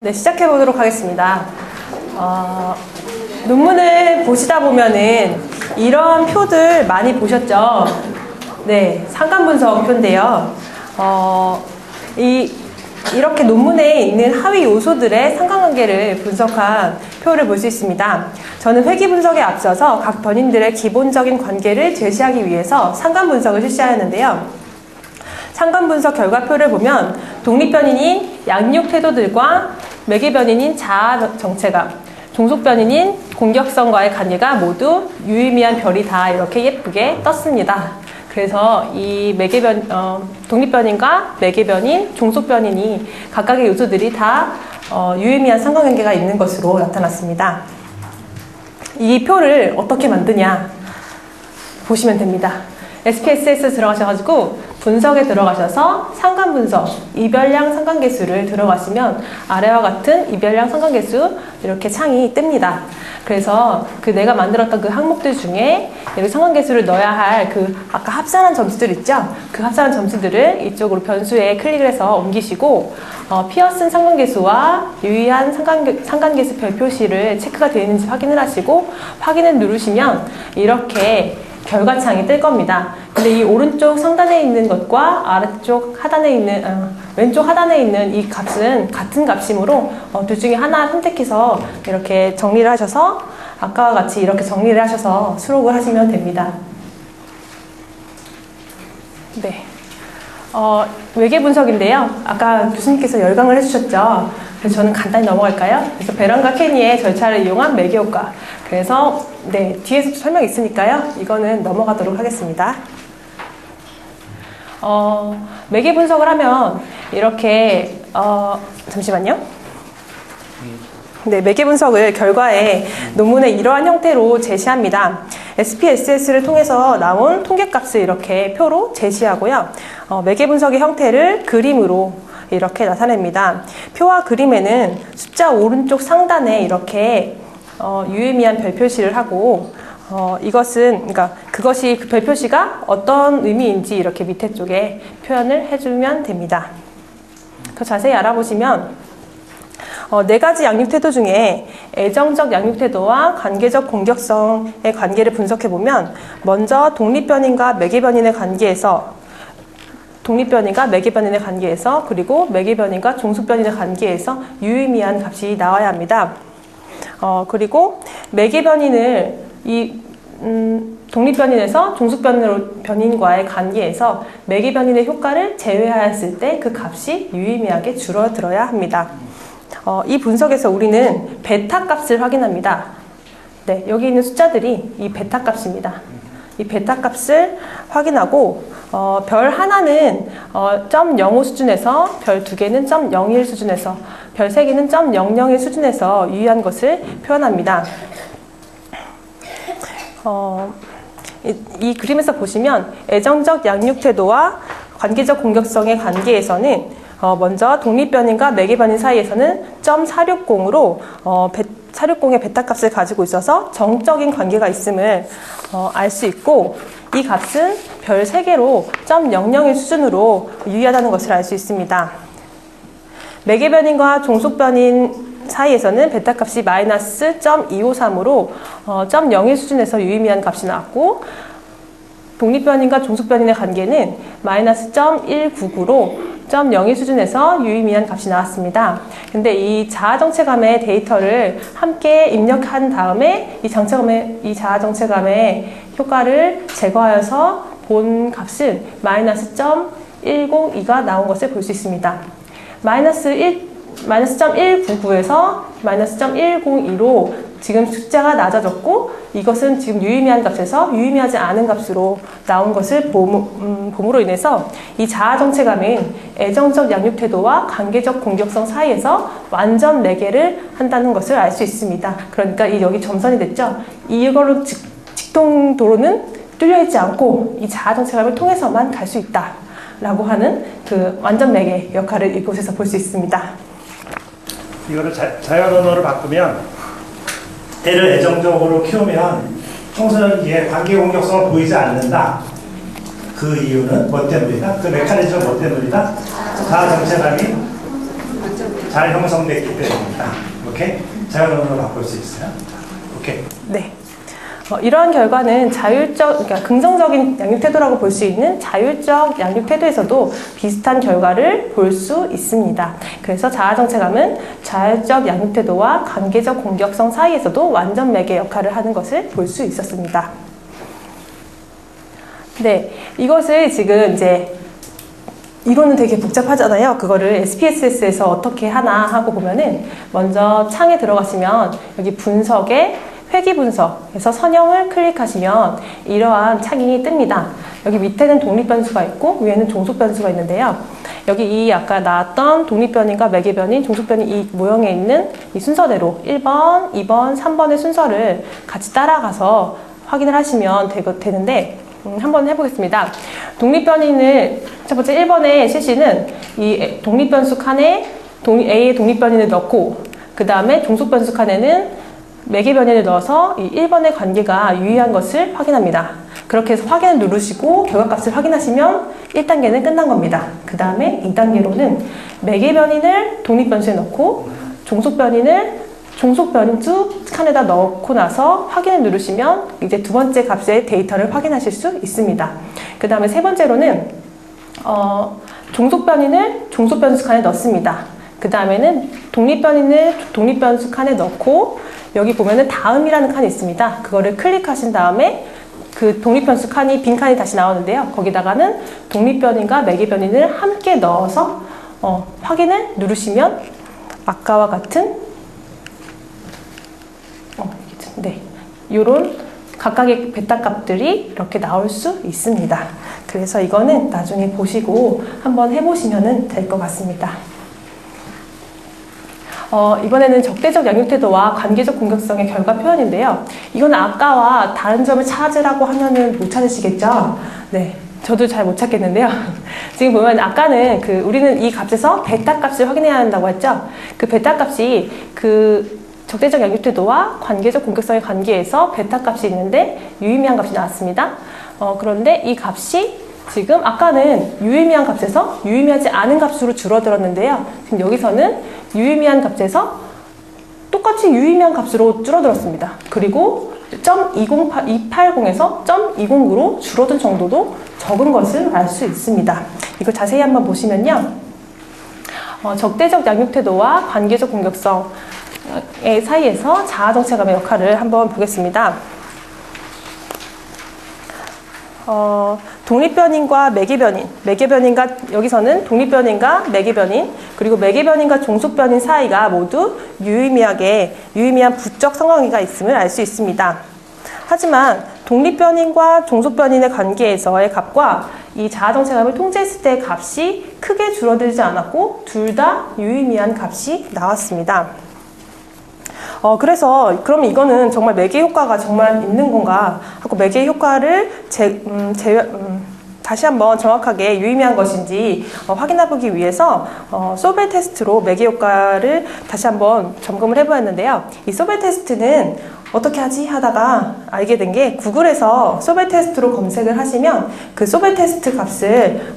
네, 시작해 보도록 하겠습니다. 논문을 보시다 보면은 이런 표들 많이 보셨죠? 네, 상관분석 표인데요. 이렇게 논문에 있는 하위 요소들의 상관관계를 분석한 표를 볼 수 있습니다. 저는 회귀 분석에 앞서서 각 변인들의 기본적인 관계를 제시하기 위해서 상관분석을 실시하였는데요. 상관분석 결과표를 보면 독립변인인 양육태도들과 매개변인인 자아 정체감, 종속변인인 공격성과의 관계가 모두 유의미한 별이 다 이렇게 예쁘게 떴습니다. 그래서 이 독립변인과 매개변인, 종속변인이 각각의 요소들이 다 유의미한 상관관계가 있는 것으로 나타났습니다. 이 표를 어떻게 만드냐 보시면 됩니다. SPSS 들어가셔가지고 분석에 들어가셔서 상관분석, 이별량 상관계수를 들어가시면 아래와 같은 이별량 상관계수 이렇게 창이 뜹니다. 그래서 내가 만들었던 그 항목들 중에 여기 상관계수를 넣어야 할 아까 합산한 점수들 있죠? 그 합산한 점수들을 이쪽으로 변수에 클릭을 해서 옮기시고 피어슨 상관계수와 유의한 상관계수 별표시를 체크가 되어 있는지 확인을 하시고 확인을 누르시면 이렇게 결과창이 뜰 겁니다. 근데 이 오른쪽 상단에 있는 것과 아래쪽 하단에 있는 왼쪽 하단에 있는 이 값은 같은 값이므로 둘 중에 하나 선택해서 이렇게 정리를 하셔서 아까와 같이 이렇게 정리를 하셔서 수록을 하시면 됩니다. 네. 외계 분석인데요. 아까 교수님께서 열강을 해주셨죠. 그래서 저는 간단히 넘어갈까요? 그래서 베런과 케니의 절차를 이용한 매개 효과. 그래서 네, 뒤에서 설명이 있으니까요. 이거는 넘어가도록 하겠습니다. 매개 분석을 하면 이렇게 잠시만요. 네, 매개 분석을 결과에 논문의 이러한 형태로 제시합니다. SPSS를 통해서 나온 통계값을 이렇게 표로 제시하고요. 매개 분석의 형태를 그림으로 이렇게 나타냅니다. 표와 그림에는 숫자 오른쪽 상단에 이렇게 유의미한 별표시를 하고 그것이 그 별표시가 어떤 의미인지 이렇게 밑에 쪽에 표현을 해주면 됩니다. 더 자세히 알아보시면 네 가지 양육태도 중에 애정적 양육태도와 관계적 공격성의 관계를 분석해보면 먼저 독립변인과 매개변인의 관계에서 그리고 매개변인과 종속변인의 관계에서 유의미한 값이 나와야 합니다. 그리고 매개변인을 독립변인에서 종속변인과의 관계에서 매개변인의 효과를 제외하였을 때 그 값이 유의미하게 줄어들어야 합니다. 이 분석에서 우리는 베타 값을 확인합니다. 네, 여기 있는 숫자들이 이 베타 값입니다. 이 베타 값을 확인하고 별 하나는 0.05 수준에서 별 두 개는 0.01 수준에서 별 세 개는 0.001 수준에서 유의한 것을 표현합니다. 이 그림에서 보시면 애정적 양육태도와 관계적 공격성의 관계에서는 먼저 독립변인과 매개변인 사이에서는 0.460으로 460의 베타 값을 가지고 있어서 정적인 관계가 있음을 알 수 있고 이 값은 별 3개로 0.001 수준으로 유의하다는 것을 알 수 있습니다. 매개변인과 종속변인 사이에서는 베타 값이 마이너스 0.253으로 0.01 수준에서 유의미한 값이 나왔고 독립변인과 종속변인의 관계는 마이너스 0.199로 0.01 수준에서 유의미한 값이 나왔습니다. 근데 이 자아정체감의 데이터를 함께 입력한 다음에 이 자아정체감의 효과를 제거하여서 본 값은 마이너스 0.102가 나온 것을 볼 수 있습니다. 마이너스 0.199에서 마이너스 0.102로 지금 숫자가 낮아졌고 이것은 지금 유의미한 값에서 유의미하지 않은 값으로 나온 것을 봄으로 인해서 이 자아정체감은 애정적 양육태도와 관계적 공격성 사이에서 완전 매개를 한다는 것을 알 수 있습니다. 그러니까 여기 점선이 됐죠? 이걸로 직통도로는 뚫려있지 않고 이 자아정체감을 통해서만 갈 수 있다 라고 하는 그 완전 매개 역할을 이곳에서 볼 수 있습니다. 이거를 자연 언어로 바꾸면 애를 애정적으로 키우면 청소년기에 관계 공격성을 보이지 않는다. 그 이유는 뭐 때문이다? 그 메커니즘은 뭐 때문이다? 자아 정체감이 잘 형성됐기 때문이다. 오케이? 자연 언어로 바꿀 수 있어요. 오케이. 네. 이러한 결과는 그러니까 긍정적인 양육 태도라고 볼 수 있는 자율적 양육 태도에서도 비슷한 결과를 볼 수 있습니다. 그래서 자아정체감은 자율적 양육 태도와 관계적 공격성 사이에서도 완전 매개 역할을 하는 것을 볼 수 있었습니다. 네, 이것을 지금 이제 이론은 되게 복잡하잖아요. 그거를 SPSS에서 어떻게 하나 하고 보면은 먼저 창에 들어가시면 여기 분석에 회귀 분석에서 선형을 클릭하시면 이러한 창이 뜹니다. 여기 밑에는 독립변수가 있고 위에는 종속변수가 있는데요. 여기 이 아까 나왔던 독립변인과 매개변인, 종속변인 이 모형에 있는 이 순서대로 1번, 2번, 3번의 순서를 같이 따라가서 확인을 하시면 되는데 한번 해보겠습니다. 독립변인을 첫 번째 1번의 실시는 이 독립변수 칸에 A의 독립변인을 넣고 그 다음에 종속변수 칸에는 매개변인을 넣어서 이 1번의 관계가 유의한 것을 확인합니다. 그렇게 해서 확인을 누르시고 결과값을 확인하시면 1단계는 끝난 겁니다. 그 다음에 2단계로는 매개변인을 독립변수에 넣고 종속변인을 종속변수 칸에다 넣고 나서 확인을 누르시면 이제 두 번째 값의 데이터를 확인하실 수 있습니다. 그 다음에 세 번째로는 종속변인을 종속변수 칸에 넣습니다. 그 다음에는 독립변인을 독립변수 칸에 넣고 여기 보면은 다음이라는 칸이 있습니다. 그거를 클릭하신 다음에 그 독립변수 칸이 빈 칸이 다시 나오는데요. 거기다가는 독립변인과 매개변인을 함께 넣어서 확인을 누르시면 아까와 같은 네, 요런 각각의 베타 값들이 이렇게 나올 수 있습니다. 그래서 이거는 나중에 보시고 한번 해보시면 될 것 같습니다. 이번에는 적대적 양육태도와 관계적 공격성의 결과 표현인데요. 이건 아까와 다른 점을 찾으라고 하면은 못 찾으시겠죠? 네. 저도 잘 못 찾겠는데요. 지금 보면 아까는 우리는 이 값에서 베타 값을 확인해야 한다고 했죠? 그 베타 값이 적대적 양육태도와 관계적 공격성의 관계에서 베타 값이 있는데 유의미한 값이 나왔습니다. 그런데 이 값이 지금 아까는 유의미한 값에서 유의미하지 않은 값으로 줄어들었는데요. 지금 여기서는 유의미한 값에서 똑같이 유의미한 값으로 줄어들었습니다. 그리고 0.280에서 0.20으로 줄어든 정도도 적은 것을 알 수 있습니다. 이거 자세히 한번 보시면요. 적대적 양육태도와 관계적 공격성의 사이에서 자아정체감의 역할을 한번 보겠습니다. 독립변인과 매개변인과 여기서는 독립변인과 매개변인 그리고 매개변인과 종속변인 사이가 모두 유의미한 부적 상관관계가 있음을 알 수 있습니다. 하지만 독립변인과 종속변인의 관계에서의 값과 이 자아정체감을 통제했을 때의 값이 크게 줄어들지 않았고 둘 다 유의미한 값이 나왔습니다. 그래서 그럼 이거는 정말 매개 효과가 정말 있는 건가 하고 매개 효과를 다시 한번 정확하게 유의미한 것인지 확인해보기 위해서 소벨 테스트로 매개 효과를 다시 한번 점검을 해보았는데요. 이 소벨 테스트는 어떻게 하지 하다가 알게 된 게 구글에서 소벨 테스트로 검색을 하시면 그 소벨 테스트 값을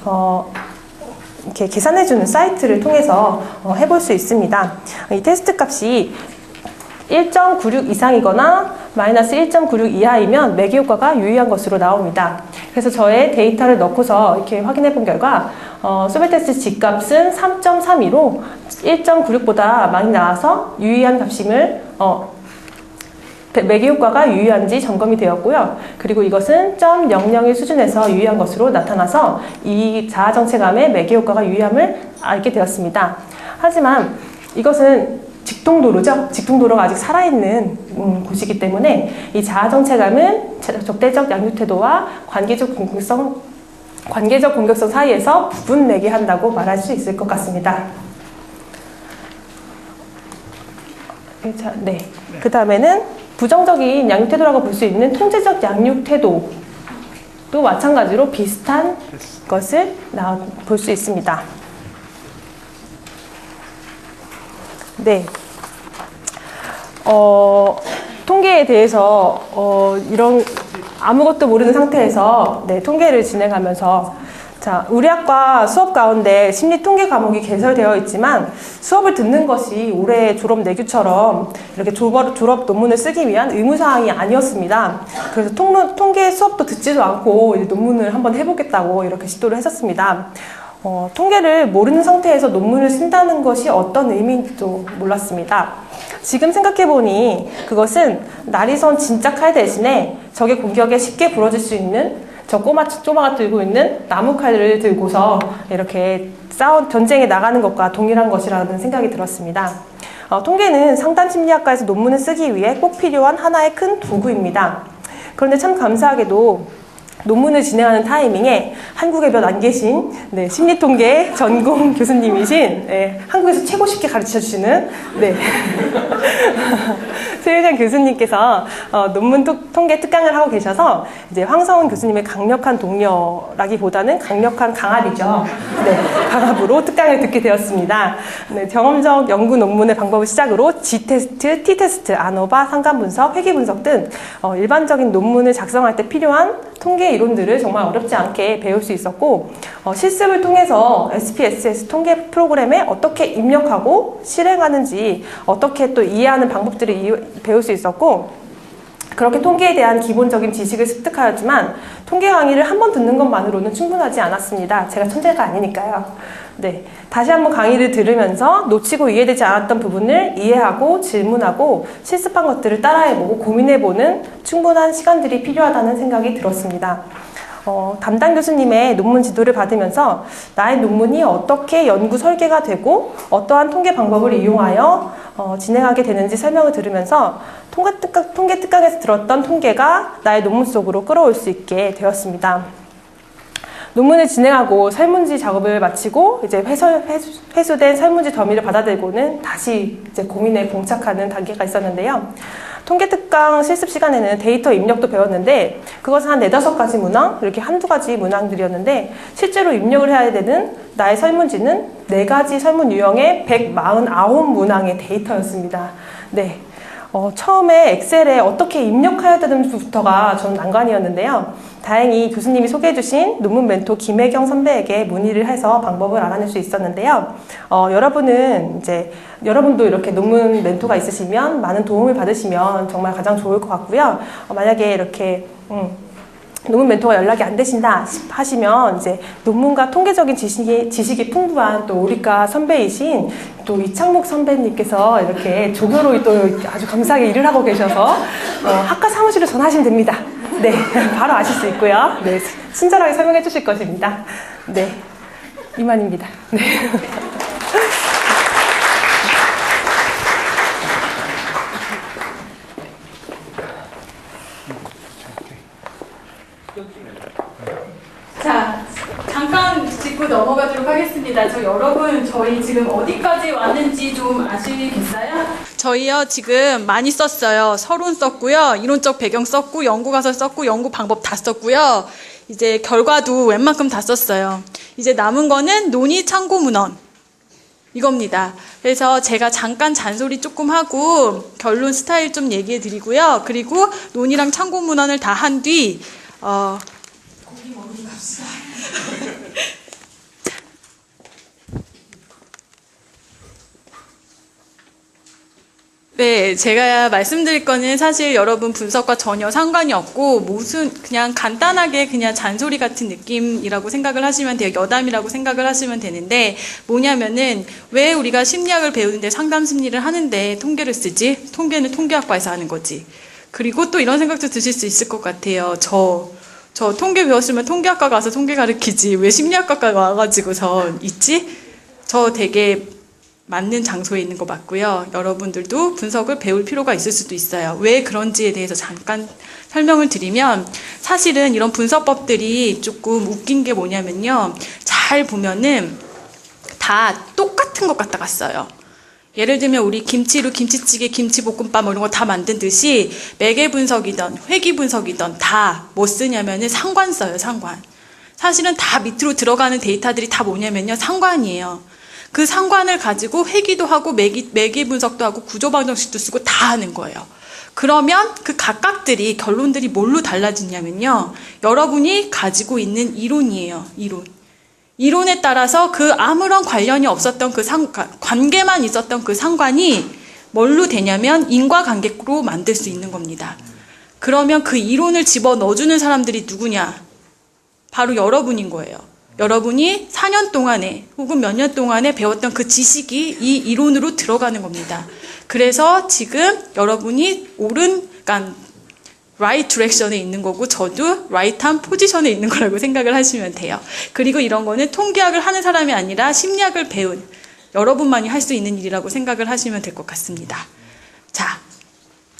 이렇게 계산해주는 사이트를 통해서 해볼 수 있습니다. 이 테스트 값이 1.96 이상이거나 마이너스 1.96 이하이면 매개 효과가 유의한 것으로 나옵니다. 그래서 저의 데이터를 넣고서 이렇게 확인해 본 결과 소벨 테스트 G값은 3.32로 1.96보다 많이 나와서 유의한 값임을 매개 효과가 유의한지 점검이 되었고요. 그리고 이것은 0.001 수준에서 유의한 것으로 나타나서 이 자아정체감의 매개 효과가 유의함을 알게 되었습니다. 하지만 이것은 직통도로죠. 직통도로가 아직 살아있는 곳이기 때문에 이 자아정체감은 적대적 양육태도와 관계적 공격성 사이에서 부분 매개한다고 말할 수 있을 것 같습니다. 네. 그 다음에는 부정적인 양육태도라고 볼 수 있는 통제적 양육태도도 마찬가지로 비슷한 것을 볼 수 있습니다. 네. 통계에 대해서 이런 아무것도 모르는 상태에서 통계를 진행하면서 자, 우리 학과 수업 가운데 심리통계 과목이 개설되어 있지만 수업을 듣는 것이 올해 졸업 내규처럼 이렇게 졸업 논문을 쓰기 위한 의무사항이 아니었습니다. 그래서 통계 수업도 듣지도 않고 이제 논문을 한번 해보겠다고 이렇게 시도를 했었습니다. 통계를 모르는 상태에서 논문을 쓴다는 것이 어떤 의미인지도 몰랐습니다. 지금 생각해보니 그것은 날이 선 진짜 칼 대신에 적의 공격에 쉽게 부러질 수 있는 저 쪼마가 들고 있는 나무 칼을 들고서 이렇게 전쟁에 나가는 것과 동일한 것이라는 생각이 들었습니다. 통계는 상담 심리학과에서 논문을 쓰기 위해 꼭 필요한 하나의 큰 도구입니다. 그런데 참 감사하게도 논문을 진행하는 타이밍에 한국에 몇 안 계신 심리통계 전공 교수님이신 한국에서 최고 쉽게 가르쳐주시는 최유정 교수님께서 논문 통계 특강을 하고 계셔서 이제 황성훈 교수님의 강력한 동료라기보다는 강력한 강압이죠. 강압으로 특강을 듣게 되었습니다. 경험적 연구 논문의 방법을 시작으로 G테스트, T테스트, 아노바, 상관분석, 회귀분석 등 일반적인 논문을 작성할 때 필요한 통계 이론들을 정말 어렵지 않게 배울 수 있었고 실습을 통해서 SPSS 통계 프로그램에 어떻게 입력하고 실행하는지 어떻게 또 이해하는 방법들을 배울 수 있었고 그렇게 통계에 대한 기본적인 지식을 습득하였지만 통계 강의를 한 번 듣는 것만으로는 충분하지 않았습니다. 제가 천재가 아니니까요. 다시 한번 강의를 들으면서 놓치고 이해되지 않았던 부분을 이해하고 질문하고 실습한 것들을 따라해보고 고민해보는 충분한 시간들이 필요하다는 생각이 들었습니다. 담당 교수님의 논문 지도를 받으면서 나의 논문이 어떻게 연구 설계가 되고 어떠한 통계 방법을 이용하여 진행하게 되는지 설명을 들으면서 통계 특강에서 들었던 통계가 나의 논문 속으로 끌어올 수 있게 되었습니다. 논문을 진행하고 설문지 작업을 마치고 이제 회수된 설문지 더미를 받아들고는 다시 이제 고민에 봉착하는 단계가 있었는데요. 통계 특강 실습 시간에는 데이터 입력도 배웠는데 그것은 한 4-5가지 문항, 이렇게 한두 가지 문항들이었는데 실제로 입력을 해야 되는 나의 설문지는 4가지 설문 유형의 149문항의 데이터였습니다. 처음에 엑셀에 어떻게 입력해야 되는지부터가 저는 난관이었는데요. 다행히 교수님이 소개해주신 논문 멘토 김혜경 선배에게 문의를 해서 방법을 알아낼 수 있었는데요. 여러분도 이렇게 논문 멘토가 있으시면 많은 도움을 받으시면 정말 가장 좋을 것 같고요. 만약에 이렇게 논문 멘토가 연락이 안 되신다 하시면 이제 논문과 통계적인 지식이 풍부한 또 우리과 선배이신 또 이창목 선배님께서 이렇게 조교로 또 아주 감사하게 일을 하고 계셔서 학과 사무실로 전화하시면 됩니다. 바로 아실 수 있고요. 친절하게 설명해 주실 것입니다. 이만입니다. 자, 잠깐 짚고 넘어가도록 하겠습니다. 저희 지금 어디까지 왔는지 좀 아시겠어요? 저희요 지금 많이 썼어요. 서론 썼고요, 이론적 배경 썼고, 연구 가설 썼고, 연구 방법 다 썼고요. 이제 결과도 웬만큼 다 썼어요. 이제 남은 거는 논의 참고 문헌 이겁니다. 그래서 제가 잠깐 잔소리 조금 하고 결론 스타일 좀 얘기해 드리고요. 그리고 논의랑 참고 문헌을 다 한 뒤 고기 먹으러 갑시다. 제가 말씀드릴 거는 사실 여러분 분석과 전혀 상관이 없고 그냥 간단하게 그냥 잔소리 같은 느낌이라고 생각을 하시면 돼요. 여담이라고 생각을 하시면 되는데 뭐냐면은 왜 우리가 심리학을 배우는데 상담 심리를 하는데 통계를 쓰지? 통계는 통계학과에서 하는 거지. 그리고 또 이런 생각도 드실 수 있을 것 같아요. 저 통계 배웠으면 통계학과 가서 통계 가르치지 왜 심리학과 와가지고서 있지? 저 되게 맞는 장소에 있는 거 맞고요. 여러분들도 분석을 배울 필요가 있을 수도 있어요. 왜 그런지에 대해서 잠깐 설명을 드리면 사실은 이런 분석법들이 조금 웃긴 게 뭐냐면요. 잘 보면은 다 똑같은 것 같다가 써요. 예를 들면 우리 김치로 김치찌개, 김치볶음밥 이런 거 다 만든 듯이 매개 분석이든 회귀 분석이든 다 뭐 쓰냐면은 상관 써요. 상관. 사실은 다 밑으로 들어가는 데이터들이 다 뭐냐면요. 상관이에요. 그 상관을 가지고 회귀도 하고 매개 분석도 하고 구조 방정식도 쓰고 다 하는 거예요. 그러면 그 결론들이 뭘로 달라지냐면요. 여러분이 가지고 있는 이론이에요. 이론. 이론에 따라서 그 아무런 관련이 없었던 그 관계만 있었던 그 상관이 뭘로 되냐면 인과관계로 만들 수 있는 겁니다. 그러면 그 이론을 집어 넣어주는 사람들이 누구냐? 바로 여러분인 거예요. 여러분이 4년 동안에 혹은 몇 년 동안에 배웠던 그 지식이 이 이론으로 들어가는 겁니다. 그래서 지금 여러분이 그러니까 right direction에 있는 거고 저도 right한 포지션에 있는 거라고 생각을 하시면 돼요. 그리고 이런 거는 통계학을 하는 사람이 아니라 심리학을 배운 여러분만이 할 수 있는 일이라고 생각을 하시면 될 것 같습니다. 자,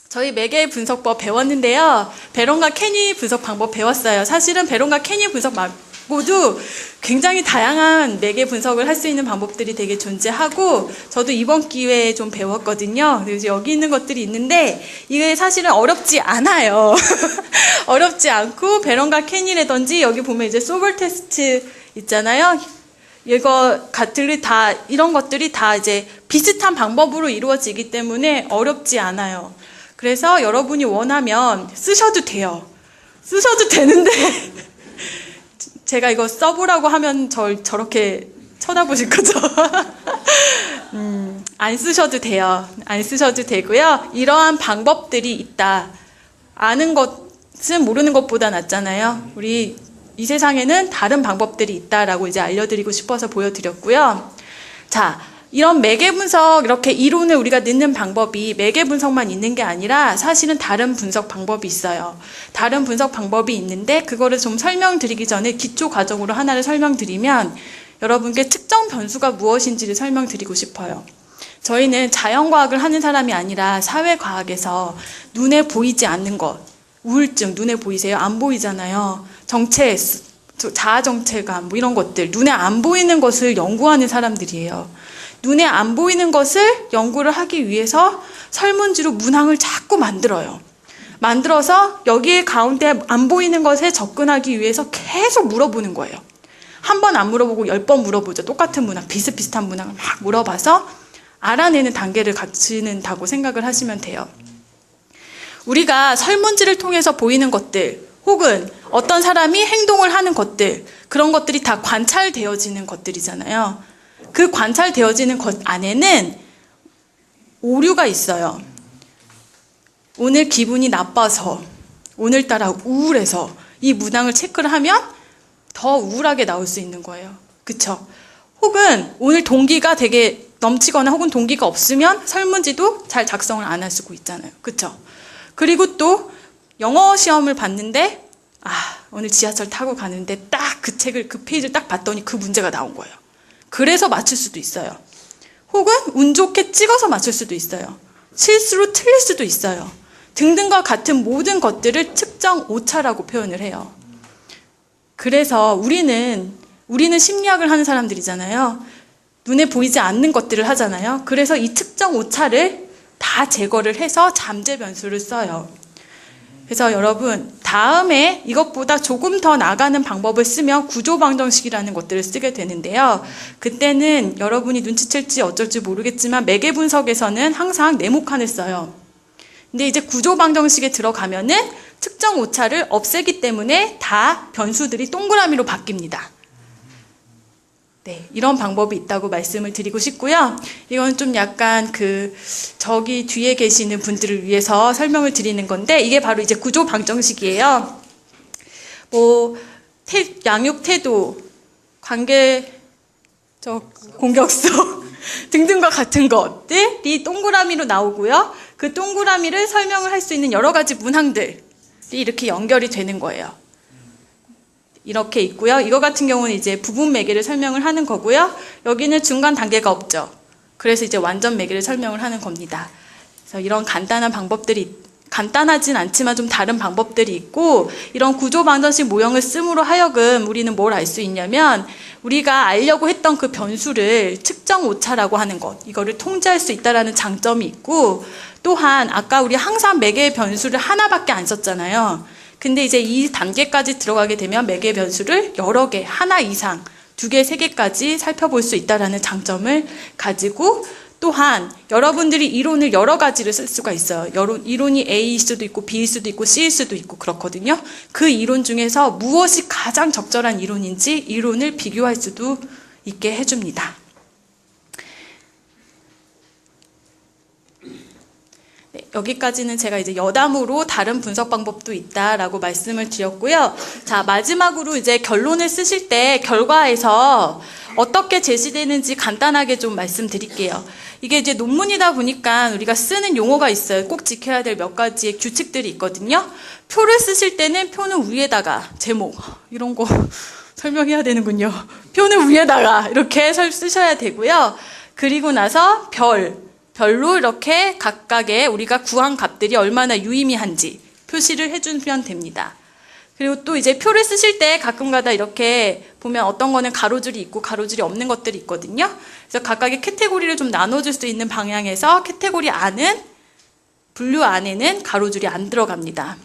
저희 매개 분석법 배웠는데요. 베론과 케니 분석 방법 배웠어요. 사실은 베론과 케니 분석 말고도 굉장히 다양한 매개 분석을 할 수 있는 방법들이 되게 존재하고 저도 이번 기회에 좀 배웠거든요. 그래서 여기 있는 것들이 있는데 이게 사실은 어렵지 않아요. 어렵지 않고 베론과 케니라든지 여기 보면 이제 소벌 테스트 있잖아요. 이런 것들이 다 이제 비슷한 방법으로 이루어지기 때문에 어렵지 않아요. 그래서 여러분이 원하면 쓰셔도 돼요. 쓰셔도 되는데 제가 이거 써보라고 하면 저렇게 쳐다보실 거죠? 안 쓰셔도 돼요. 안 쓰셔도 되고요. 이러한 방법들이 있다. 아는 것은 모르는 것보다 낫잖아요. 우리 이 세상에는 다른 방법들이 있다라고 이제 알려드리고 싶어서 보여드렸고요. 자, 이런 매개 분석, 이렇게 이론을 우리가 넣는 방법이 매개 분석만 있는 게 아니라 사실은 다른 분석 방법이 있어요. 다른 분석 방법이 있는데 그거를 좀 설명드리기 전에 기초 과정으로 하나를 설명드리면 여러분께 특정 변수가 무엇인지를 설명드리고 싶어요. 저희는 자연과학을 하는 사람이 아니라 사회과학에서 눈에 보이지 않는 것, 우울증 눈에 보이세요? 안 보이잖아요. 정체, 자아정체감 뭐 이런 것들 눈에 안 보이는 것을 연구하는 사람들이에요. 눈에 안 보이는 것을 연구를 하기 위해서 설문지로 문항을 자꾸 만들어요. 만들어서 여기에 가운데 안 보이는 것에 접근하기 위해서 계속 물어보는 거예요. 한 번 안 물어보고 10번 물어보죠. 똑같은 문항, 비슷비슷한 문항을 막 물어봐서 알아내는 단계를 갖추는다고 생각을 하시면 돼요. 우리가 설문지를 통해서 보이는 것들 혹은 어떤 사람이 행동을 하는 것들 그런 것들이 다 관찰되어지는 것들이잖아요. 그 관찰되어지는 것 안에는 오류가 있어요. 오늘 기분이 나빠서 오늘따라 우울해서 이 문항을 체크를 하면 더 우울하게 나올 수 있는 거예요. 그쵸? 혹은 오늘 동기가 되게 넘치거나 혹은 동기가 없으면 설문지도 잘 작성을 안 할 수고 있잖아요. 그쵸? 그리고 또 영어 시험을 봤는데 오늘 지하철 타고 가는데 딱 그 책을 그 페이지를 딱 봤더니 그 문제가 나온 거예요. 그래서 맞출 수도 있어요. 혹은 운 좋게 찍어서 맞출 수도 있어요. 실수로 틀릴 수도 있어요. 등등과 같은 모든 것들을 측정 오차라고 표현을 해요. 그래서 우리는 심리학을 하는 사람들이잖아요. 눈에 보이지 않는 것들을 하잖아요. 그래서 이 측정 오차를 다 제거를 해서 잠재 변수를 써요. 그래서 여러분 다음에 이것보다 조금 더 나가는 방법을 쓰면 구조방정식이라는 것들을 쓰게 되는데요. 그때는 여러분이 눈치챌지 어쩔지 모르겠지만 매개 분석에서는 항상 네모칸을 써요. 근데 이제 구조방정식에 들어가면은 측정 오차를 없애기 때문에 다 변수들이 동그라미로 바뀝니다. 네, 이런 방법이 있다고 말씀을 드리고 싶고요. 이건 좀 약간 저기 뒤에 계시는 분들을 위해서 설명을 드리는 건데, 이게 바로 이제 구조 방정식이에요. 양육 태도, 공격성 등등과 같은 것들이 동그라미로 나오고요. 그 동그라미를 설명을 할 수 있는 여러 가지 문항들이 이렇게 연결이 되는 거예요. 이렇게 있고요. 이거 같은 경우는 이제 부분 매개를 설명을 하는 거고요. 여기는 중간 단계가 없죠. 그래서 이제 완전 매개를 설명을 하는 겁니다. 그래서 이런 간단한 방법들이 간단하진 않지만 좀 다른 방법들이 있고, 이런 구조 방정식 모형을 씀으로 하여금 우리는 뭘 알 수 있냐면 우리가 알려고 했던 그 변수를 측정 오차라고 하는 것, 이거를 통제할 수 있다라는 장점이 있고, 또한 아까 우리 항상 매개의 변수를 하나밖에 안 썼잖아요. 근데 이제 이 단계까지 들어가게 되면 매개 변수를 여러 개, 하나 이상, 2개, 3개까지 살펴볼 수 있다는 장점을 가지고, 또한 여러분들이 이론을 여러 가지를 쓸 수가 있어요. 이론이 A일 수도 있고 B일 수도 있고 C일 수도 있고 그렇거든요. 그 이론 중에서 무엇이 가장 적절한 이론인지 이론을 비교할 수도 있게 해줍니다. 네, 여기까지는 제가 이제 여담으로 다른 분석 방법도 있다라고 말씀을 드렸고요. 자, 마지막으로 이제 결론을 쓰실 때 결과에서 어떻게 제시되는지 간단하게 좀 말씀드릴게요. 이게 이제 논문이다 보니까 우리가 쓰는 용어가 있어요. 꼭 지켜야 될 몇 가지의 규칙들이 있거든요. 표를 쓰실 때는 표는 위에다가 제목 이런 거 설명해야 되는군요. 표는 위에다가 이렇게 쓰셔야 되고요. 그리고 나서 별로 이렇게 각각의 우리가 구한 값들이 얼마나 유의미한지 표시를 해주면 됩니다. 그리고 또 이제 표를 쓰실 때 가끔가다 이렇게 보면 어떤 거는 가로줄이 있고 가로줄이 없는 것들이 있거든요. 그래서 각각의 카테고리를 좀 나눠줄 수 있는 방향에서 카테고리 분류 안에는 가로줄이 안 들어갑니다.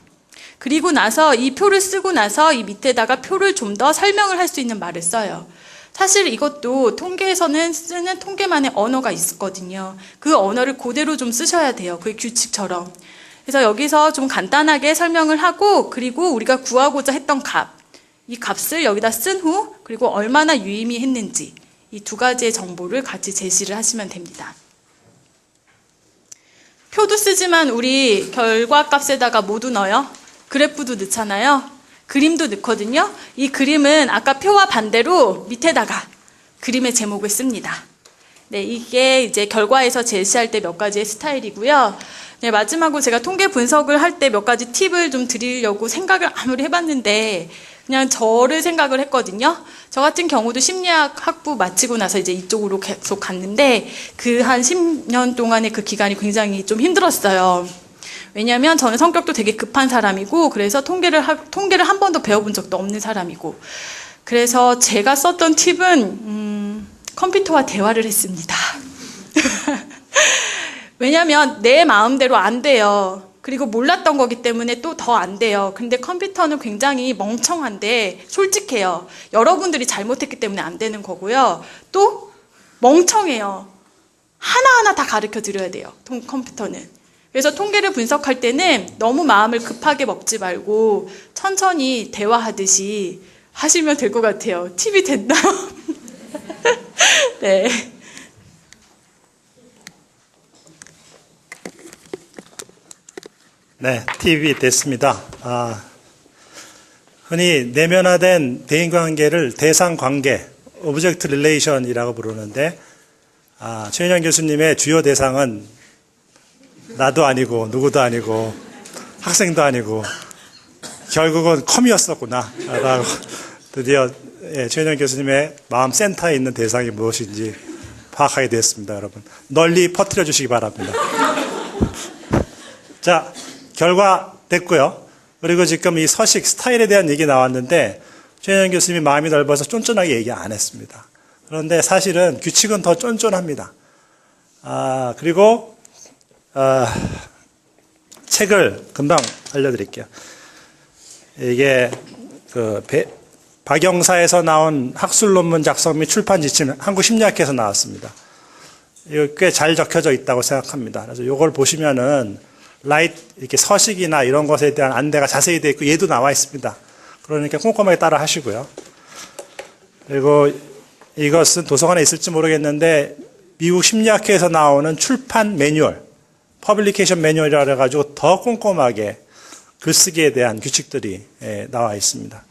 그리고 나서 이 표를 쓰고 나서 이 밑에다가 표를 좀 더 설명을 할 수 있는 말을 써요. 사실 이것도 통계에서는 쓰는 통계만의 언어가 있거든요. 그 언어를 그대로 좀 쓰셔야 돼요. 그 규칙처럼. 그래서 여기서 좀 간단하게 설명을 하고 그리고 우리가 구하고자 했던 이 값을 여기다 쓴 후 그리고 얼마나 유의미했는지 이 두 가지의 정보를 같이 제시를 하시면 됩니다. 표도 쓰지만 우리 결과값에다가 모두 넣어요. 그래프도 넣잖아요. 그림도 넣거든요. 이 그림은 아까 표와 반대로 밑에다가 그림의 제목을 씁니다. 네, 이게 이제 결과에서 제시할 때 몇 가지의 스타일이고요. 네, 마지막으로 제가 통계 분석을 할 때 몇 가지 팁을 좀 드리려고 생각을 아무리 해봤는데 그냥 저를 생각을 했거든요. 저 같은 경우도 심리학 학부 마치고 나서 이제 이쪽으로 계속 갔는데 그 한 10년 동안의 그 기간이 굉장히 좀 힘들었어요. 왜냐하면 저는 성격도 되게 급한 사람이고 그래서 통계를 한 번도 배워본 적도 없는 사람이고 그래서 제가 썼던 팁은 컴퓨터와 대화를 했습니다. 왜냐하면 내 마음대로 안 돼요. 그리고 몰랐던 거기 때문에 또 더 안 돼요. 근데 컴퓨터는 굉장히 멍청한데 솔직해요. 여러분들이 잘못했기 때문에 안 되는 거고요. 또 멍청해요. 하나하나 다 가르쳐 드려야 돼요. 컴퓨터는. 그래서 통계를 분석할 때는 너무 마음을 급하게 먹지 말고 천천히 대화하듯이 하시면 될 것 같아요. 팁이 됐나요? 네. 네, 팁이 됐습니다. 흔히 내면화된 대인관계를 대상관계, 오브젝트 릴레이션이라고 부르는데 최인영 교수님의 주요 대상은 나도 아니고 누구도 아니고 학생도 아니고 결국은 컴이었었구나 라고 드디어 최인영 교수님의 마음 센터에 있는 대상이 무엇인지 파악하게 되었습니다. 여러분 널리 퍼뜨려 주시기 바랍니다. 자, 결과 됐고요. 그리고 지금 이 서식 스타일에 대한 얘기 나왔는데 최인영 교수님이 마음이 넓어서 쫀쫀하게 얘기 안 했습니다. 그런데 사실은 규칙은 더 쫀쫀합니다. 그리고 책을 금방 알려드릴게요. 이게 박영사에서 나온 학술 논문 작성 및 출판 지침 한국심리학회에서 나왔습니다. 이거 꽤 잘 적혀져 있다고 생각합니다. 그래서 이걸 보시면은 이렇게 서식이나 이런 것에 대한 안내가 자세히 되어 있고 얘도 나와 있습니다. 그러니까 꼼꼼하게 따라 하시고요. 그리고 이것은 도서관에 있을지 모르겠는데 미국 심리학회에서 나오는 출판 매뉴얼, 퍼블리케이션 매뉴얼이라 해가지고 더 꼼꼼하게 글쓰기에 대한 규칙들이 나와 있습니다.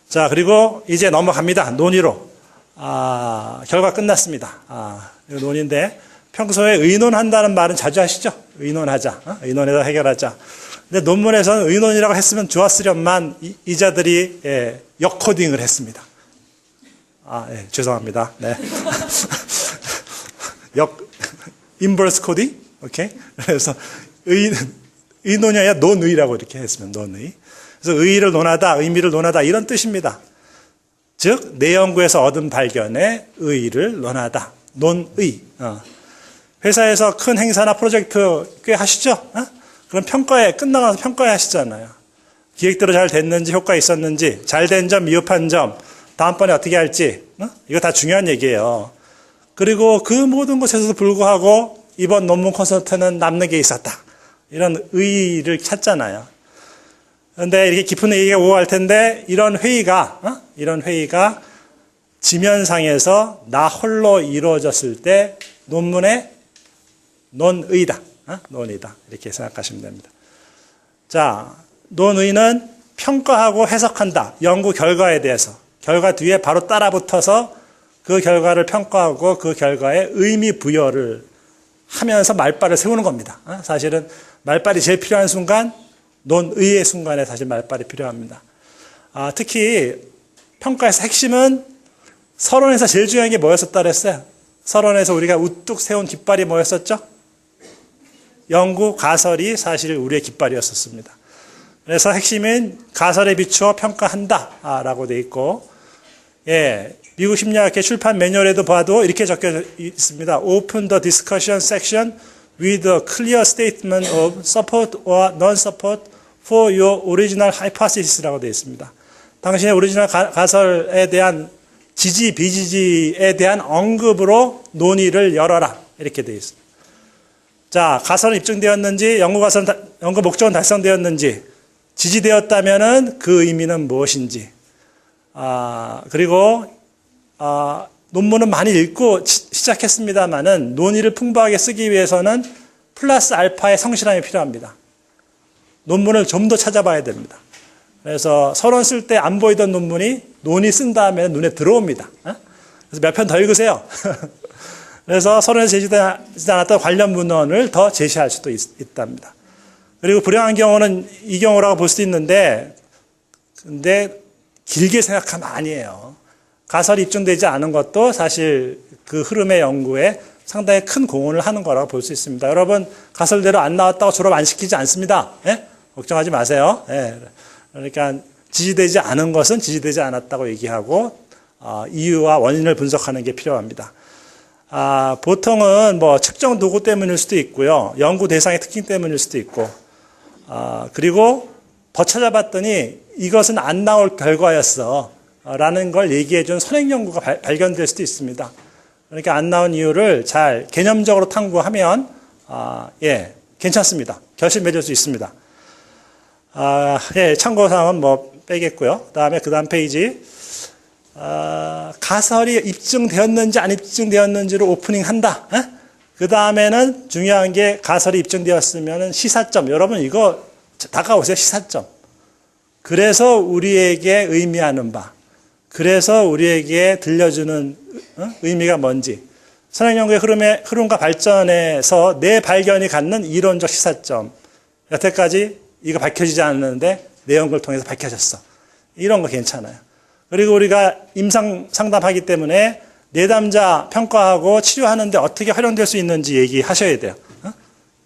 자, 그리고 이제 넘어갑니다. 논의로. 결과 끝났습니다. 이거 논의인데 평소에 의논한다는 말은 자주 하시죠? 의논하자. 의논해서 해결하자. 근데 논문에서는 의논이라고 했으면 좋았으련만 이자들이 역코딩을 했습니다. 죄송합니다. 네. 인버스 코딩? 오케이? 그래서 의논이 아니라 논의라고 이렇게 했으면 논의. 그래서 의의를 논하다, 의미를 논하다 이런 뜻입니다. 즉, 내 연구에서 얻은 발견에 의의를 논하다. 논의. 회사에서 큰 행사나 프로젝트 꽤 하시죠? 그럼 끝나가서 평가회 하시잖아요. 기획대로 잘 됐는지, 효과 있었는지, 잘 된 점, 미흡한 점, 다음번에 어떻게 할지, 이거 다 중요한 얘기예요. 그리고 그 모든 것에서도 불구하고 이번 논문 콘서트는 남는 게 있었다. 이런 의의를 찾잖아요. 그런데 이렇게 깊은 얘기가 오갈 텐데 이런 회의가 지면상에서 나 홀로 이루어졌을 때 논문의 논의다. 논의다. 이렇게 생각하시면 됩니다. 자, 논의는 평가하고 해석한다. 연구 결과에 대해서. 결과 뒤에 바로 따라 붙어서 그 결과를 평가하고 그 결과에 의미 부여를 하면서 말발을 세우는 겁니다. 사실은 말발이 제일 필요한 순간, 논의의 순간에 사실 말발이 필요합니다. 특히 평가에서 핵심은 서론에서 제일 중요한 게 뭐였었다 그랬어요? 서론에서 우리가 우뚝 세운 깃발이 뭐였었죠? 연구 가설이 사실 우리의 깃발이었었습니다. 그래서 핵심은 가설에 비추어 평가한다라고 돼 있고, 예, 미국 심리학회 출판 매뉴얼에도 봐도 이렇게 적혀 있습니다. Open the discussion section with a clear statement of support or non-support for your original hypothesis라고 되어 있습니다. 당신의 오리지널 가설에 대한 지지, 비지지에 대한 언급으로 논의를 열어라. 이렇게 되어 있습니다. 자, 가설은 입증되었는지, 연구 목적은 달성되었는지, 지지되었다면은 그 의미는 무엇인지, 그리고, 논문은 많이 읽고 시작했습니다만은 논의를 풍부하게 쓰기 위해서는 플러스 알파의 성실함이 필요합니다. 논문을 좀 더 찾아봐야 됩니다. 그래서 서론 쓸 때 안 보이던 논문이 논의 쓴 다음에 눈에 들어옵니다. 그래서 몇 편 더 읽으세요. 그래서 서론에 제시되지 않았던 관련 문헌을 더 제시할 수도 있답니다. 그리고 불행한 경우는 이 경우라고 볼 수도 있는데, 근데 길게 생각하면 아니에요. 가설이 입증되지 않은 것도 사실 그 흐름의 연구에 상당히 큰 공헌을 하는 거라고 볼 수 있습니다. 여러분, 가설대로 안 나왔다고 졸업 안 시키지 않습니다. 예? 걱정하지 마세요. 예. 그러니까 지지되지 않은 것은 지지되지 않았다고 얘기하고, 이유와 원인을 분석하는 게 필요합니다. 보통은 뭐 측정 도구 때문일 수도 있고요. 연구 대상의 특징 때문일 수도 있고, 그리고 더 찾아봤더니 이것은 안 나올 결과였어. 라는 걸 얘기해 준 선행 연구가 발견될 수도 있습니다. 그러니까 안 나온 이유를 잘 개념적으로 탐구하면, 예, 괜찮습니다. 결실 맺을 수 있습니다. 예, 참고사항은 뭐 빼겠고요. 그 다음 페이지. 가설이 입증되었는지 안 입증되었는지를 오프닝 한다. 그 다음에는 중요한 게 가설이 입증되었으면 시사점. 여러분 이거 다가오세요. 시사점. 그래서 우리에게 의미하는 바. 그래서 우리에게 들려주는 의미가 뭔지. 선행연구의 흐름과 발전에서 내 발견이 갖는 이론적 시사점. 여태까지 이거 밝혀지지 않았는데 내 연구를 통해서 밝혀졌어. 이런 거 괜찮아요. 그리고 우리가 임상 상담하기 때문에 내담자 평가하고 치료하는데 어떻게 활용될 수 있는지 얘기하셔야 돼요.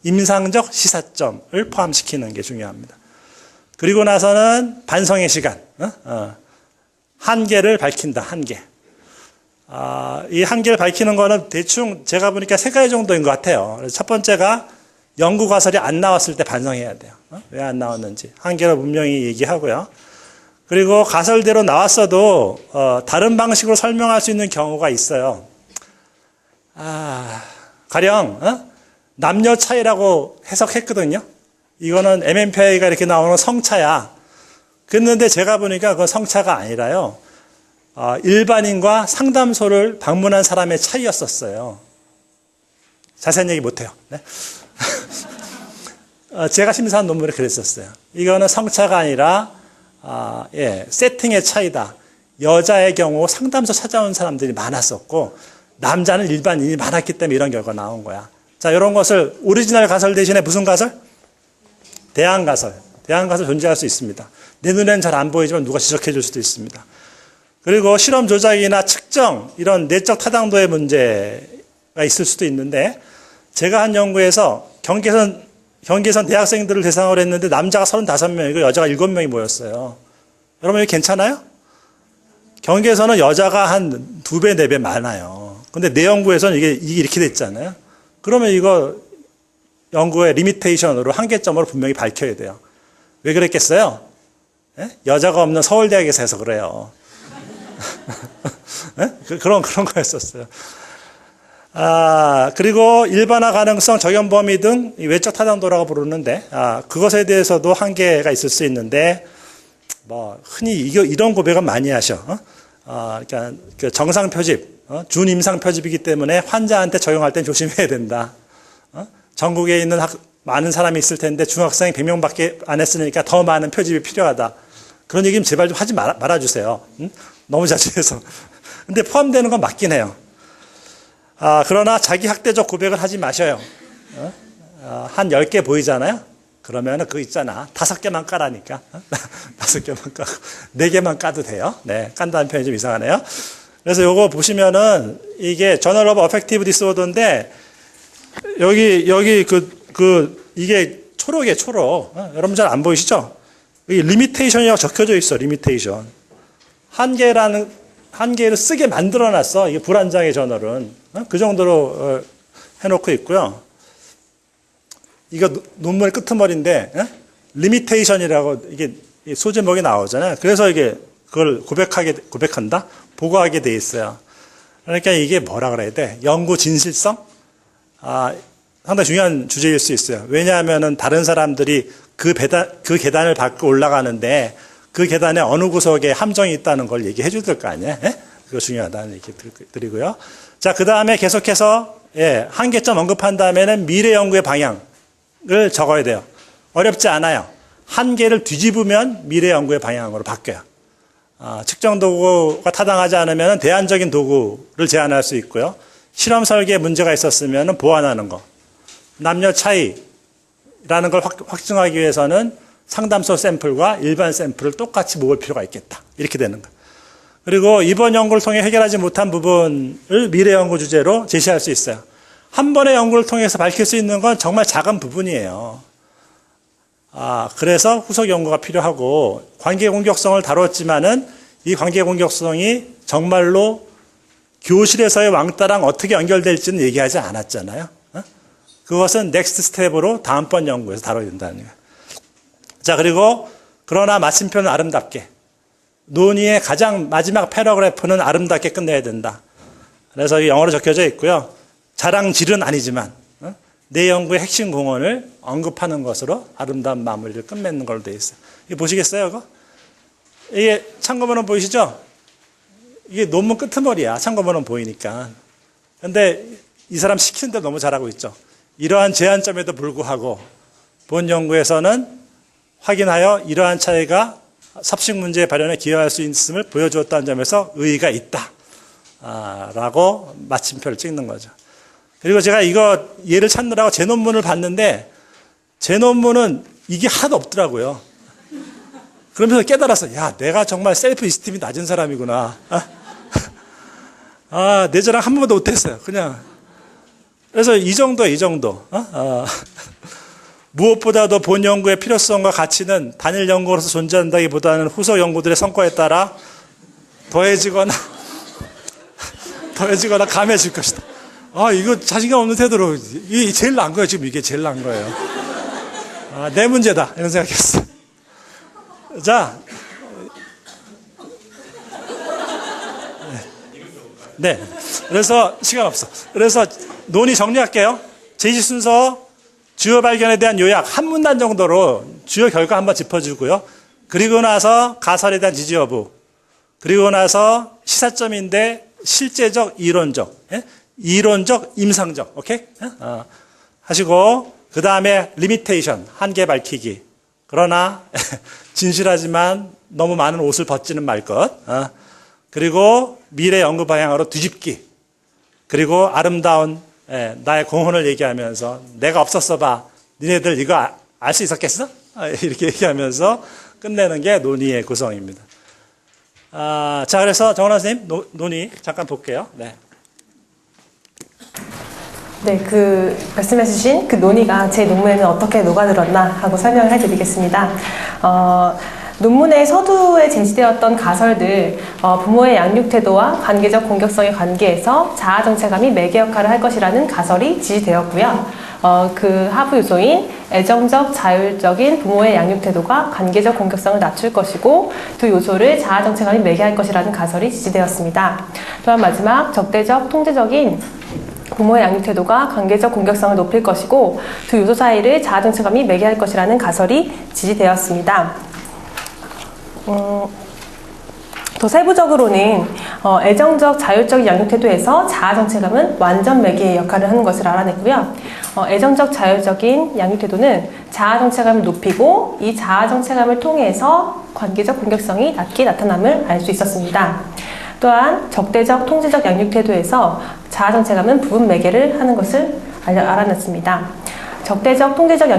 임상적 시사점을 포함시키는 게 중요합니다. 그리고 나서는 반성의 시간. 한계를 밝힌다. 한계. 이 한계를 밝히는 거는 대충 제가 보니까 3가지 정도인 것 같아요. 그래서 첫 번째가 연구 가설이 안 나왔을 때 반성해야 돼요. 왜 안 나왔는지. 한계를 분명히 얘기하고요. 그리고 가설대로 나왔어도 다른 방식으로 설명할 수 있는 경우가 있어요. 가령 남녀 차이라고 해석했거든요. 이거는 MMPI가 이렇게 나오는 성차야. 그런데 제가 보니까 그건 성차가 아니라요. 일반인과 상담소를 방문한 사람의 차이였었어요. 자세한 얘기 못해요. 네? 제가 심사한 논문에 그랬었어요. 이거는 성차가 아니라 예, 세팅의 차이다. 여자의 경우 상담소 찾아온 사람들이 많았었고 남자는 일반인이 많았기 때문에 이런 결과가 나온 거야. 자, 이런 것을 오리지널 가설 대신에 무슨 가설? 대안 가설. 대안 가설 존재할 수 있습니다. 내 눈에는 잘 안 보이지만 누가 지적해 줄 수도 있습니다. 그리고 실험 조작이나 측정 이런 내적 타당도의 문제가 있을 수도 있는데 제가 한 연구에서 경계선 대학생들을 대상으로 했는데 남자가 35명이고 여자가 7명이 모였어요. 여러분 이거 괜찮아요? 경계선은 여자가 한 2배, 4배 많아요. 근데 내 연구에서는 이게 이렇게 됐잖아요. 그러면 이거 연구의 리미테이션으로 한계점으로 분명히 밝혀야 돼요. 왜 그랬겠어요? 예? 여자가 없는 서울대학에서 해서 그래요. 예? 그런 거였었어요. 그리고 일반화 가능성, 적용 범위 등 외적 타당도라고 부르는데, 그것에 대해서도 한계가 있을 수 있는데, 흔히 이런 고백은 많이 하셔. 그러니까 그 정상 표집, 준임상 표집이기 때문에 환자한테 적용할 땐 조심해야 된다. 전국에 있는 많은 사람이 있을 텐데 중학생이 100명밖에 안 했으니까 더 많은 표집이 필요하다. 그런 얘기는 제발 좀 하지 말아주세요. 너무 자주 해서. 근데 포함되는 건 맞긴 해요. 그러나 자기 학대적 고백을 하지 마셔요. 한 10개 보이잖아요? 그러면은 그거 있잖아. 5개만 까라니까. 5개만 까고 4개만 까도 돼요. 네. 깐다는 표현이 좀 이상하네요. 그래서 요거 보시면은 이게 Journal of Affective Disorder인데 여기 이게 초록이에요, 초록. 여러분 잘 안 보이시죠? 여기 리미테이션이라고 적혀져 있어, 리미테이션. 한계를 쓰게 만들어놨어. 이게 불안장애 저널은. 그 정도로 해놓고 있고요. 이거 논문의 끄트머리인데, 리미테이션이라고 이게 소제목이 나오잖아요. 그래서 이게 그걸 고백한다? 보고하게 돼 있어요. 그러니까 이게 뭐라 그래야 돼? 연구 진실성? 상당히 중요한 주제일 수 있어요. 왜냐하면은 다른 사람들이 그 계단을 밟고 올라가는데 그 계단에 어느 구석에 함정이 있다는 걸 얘기해 줄 거 아니에요? 그거 중요하다는 얘기 드리고요. 자, 그 다음에 계속해서, 한계점 언급한 다음에는 미래 연구의 방향을 적어야 돼요. 어렵지 않아요. 한계를 뒤집으면 미래 연구의 방향으로 바뀌어요. 측정 도구가 타당하지 않으면 대안적인 도구를 제안할 수 있고요. 실험 설계에 문제가 있었으면 보완하는 거. 남녀 차이라는 걸 확증하기 위해서는 상담소 샘플과 일반 샘플을 똑같이 모을 필요가 있겠다. 이렇게 되는 거. 그리고 이번 연구를 통해 해결하지 못한 부분을 미래 연구 주제로 제시할 수 있어요. 한 번의 연구를 통해서 밝힐 수 있는 건 정말 작은 부분이에요. 그래서 후속 연구가 필요하고 관계 공격성을 다뤘지만은 이 관계 공격성이 정말로 교실에서의 왕따랑 어떻게 연결될지는 얘기하지 않았잖아요. 그것은 넥스트 스텝으로 다음번 연구에서 다뤄야 된다는 거예요. 자, 그리고 그러나 마침표는 아름답게. 논의의 가장 마지막 패러그래프는 아름답게 끝내야 된다. 그래서 영어로 적혀져 있고요. 자랑질은 아니지만 내 연구의 핵심 공헌을 언급하는 것으로 아름다운 마무리를 끝맺는 걸로 되어 있어요. 이거 보시겠어요, 이거? 이게 참고문헌 보이시죠? 이게 논문 끄트머리야. 참고문헌 보이니까. 근데 이 사람 시키는 데 너무 잘하고 있죠. 이러한 제한점에도 불구하고 본 연구에서는 확인하여 이러한 차이가 섭식 문제의 발현에 기여할 수 있음을 보여주었다는 점에서 의의가 있다. 라고 마침표를 찍는 거죠. 그리고 제가 이거 예를 찾느라고 제 논문을 봤는데 제 논문은 이게 하나도 없더라고요. 그러면서 깨달았어. 야, 내가 정말 셀프 이스팀이 낮은 사람이구나. 내 자랑 한 번도 못했어요. 그냥. 그래서 이 정도. 무엇보다도 본 연구의 필요성과 가치는 단일 연구로서 존재한다기보다는 후속 연구들의 성과에 따라 더해지거나 감해질 것이다. 이거 자신감 없는 태도로 이게 제일 나은 거예요. 지금 이게 제일 나은 거예요. 내 문제다 이런 생각했어요. 자, 네. 그래서 시간 없어. 그래서 논의 정리할게요. 제시 순서 주요 발견에 대한 요약 한 문단 정도로 주요 결과 한번 짚어주고요. 그리고 나서 가설에 대한 지지 여부. 그리고 나서 시사점인데 실제적, 이론적, 임상적. 오케이? 하시고 그 다음에 리미테이션, 한계 밝히기. 그러나 진실하지만 너무 많은 옷을 벗지는 말 것. 그리고 미래 연구 방향으로 뒤집기. 그리고 아름다운 나의 공헌을 얘기하면서 내가 없었어 봐. 니네들 이거 알 수 있었겠어? 이렇게 얘기하면서 끝내는 게 논의의 구성입니다. 자, 그래서 정원아 선생님 논의 잠깐 볼게요. 네. 네, 말씀해주신 그 논의가 제 논문에는 어떻게 녹아들었나 하고 설명을 해드리겠습니다. 논문의 서두에 제시되었던 가설들, 부모의 양육 태도와 관계적 공격성의 관계에서 자아 정체감이 매개 역할을 할 것이라는 가설이 지지되었고요. 그 하부 요소인 애정적, 자율적인 부모의 양육 태도가 관계적 공격성을 낮출 것이고 두 요소를 자아 정체감이 매개할 것이라는 가설이 지지되었습니다. 또한 마지막 적대적, 통제적인 부모의 양육 태도가 관계적 공격성을 높일 것이고 두 요소 사이를 자아 정체감이 매개할 것이라는 가설이 지지되었습니다. 더 세부적으로는 애정적 자율적인 양육 태도에서 자아 정체감은 완전 매개의 역할을 하는 것을 알아냈고요. 애정적 자율적인 양육 태도는 자아 정체감을 높이고 이 자아 정체감을 통해서 관계적 공격성이 낮게 나타남을 알 수 있었습니다. 또한 적대적 통제적 양육 태도에서 자아 정체감은 부분 매개를 하는 것을 알아냈습니다. 적대적 통제적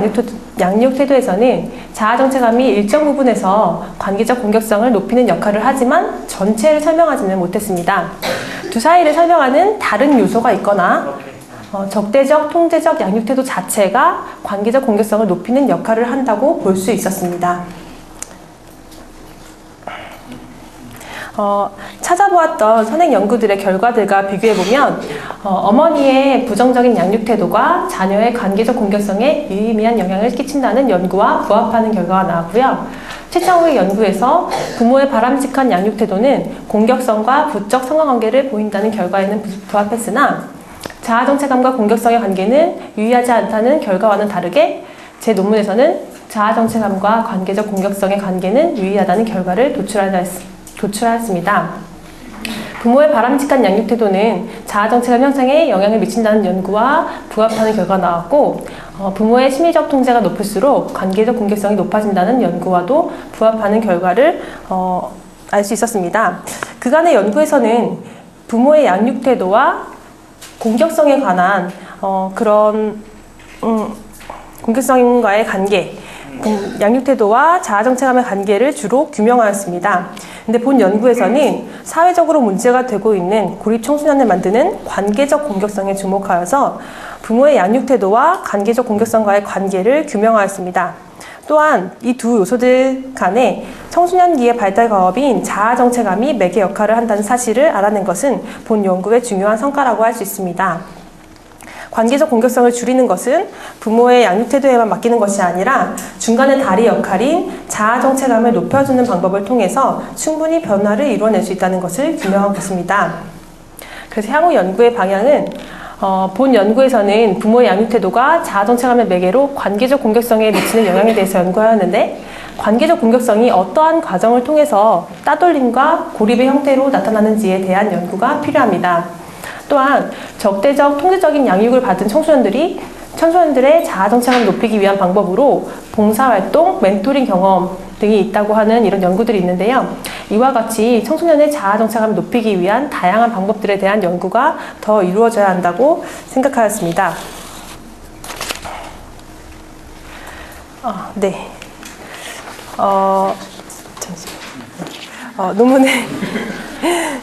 양육 태도에서는 자아 정체감이 일정 부분에서 관계적 공격성을 높이는 역할을 하지만 전체를 설명하지는 못했습니다. 두 사이를 설명하는 다른 요소가 있거나 적대적 통제적 양육 태도 자체가 관계적 공격성을 높이는 역할을 한다고 볼 수 있었습니다. 찾아보았던 선행 연구들의 결과들과 비교해보면 어머니의 부정적인 양육 태도가 자녀의 관계적 공격성에 유의미한 영향을 끼친다는 연구와 부합하는 결과가 나왔고요. 최창호의 연구에서 부모의 바람직한 양육 태도는 공격성과 부적 상관관계를 보인다는 결과에는 부합했으나 자아 정체감과 공격성의 관계는 유의하지 않다는 결과와는 다르게 제 논문에서는 자아 정체감과 관계적 공격성의 관계는 유의하다는 결과를 도출하였습니다. 부모의 바람직한 양육 태도는 자아 정체감 형성에 영향을 미친다는 연구와 부합하는 결과가 나왔고 부모의 심리적 통제가 높을수록 관계적 공격성이 높아진다는 연구와도 부합하는 결과를 알 수 있었습니다. 그간의 연구에서는 부모의 양육 태도와 공격성에 관한 그런 공격성과의 관계, 양육 태도와 자아 정체감의 관계를 주로 규명하였습니다. 근데 본 연구에서는 사회적으로 문제가 되고 있는 고립 청소년을 만드는 관계적 공격성에 주목하여서 부모의 양육 태도와 관계적 공격성과의 관계를 규명하였습니다. 또한 이 두 요소들 간에 청소년기의 발달 과업인 자아 정체감이 매개 역할을 한다는 사실을 알아낸 것은 본 연구의 중요한 성과라고 할 수 있습니다. 관계적 공격성을 줄이는 것은 부모의 양육 태도에만 맡기는 것이 아니라 중간의 다리 역할인 자아 정체감을 높여주는 방법을 통해서 충분히 변화를 이루어낼 수 있다는 것을 규명한 것입니다. 그래서 향후 연구의 방향은 본 연구에서는 부모의 양육 태도가 자아 정체감의 매개로 관계적 공격성에 미치는 영향에 대해서 연구하였는데 관계적 공격성이 어떠한 과정을 통해서 따돌림과 고립의 형태로 나타나는지에 대한 연구가 필요합니다. 또한 적대적 통제적인 양육을 받은 청소년들의 자아 정체감을 높이기 위한 방법으로 봉사활동, 멘토링 경험 등이 있다고 하는 이런 연구들이 있는데요. 이와 같이 청소년의 자아 정체감을 높이기 위한 다양한 방법들에 대한 연구가 더 이루어져야 한다고 생각하였습니다. 네.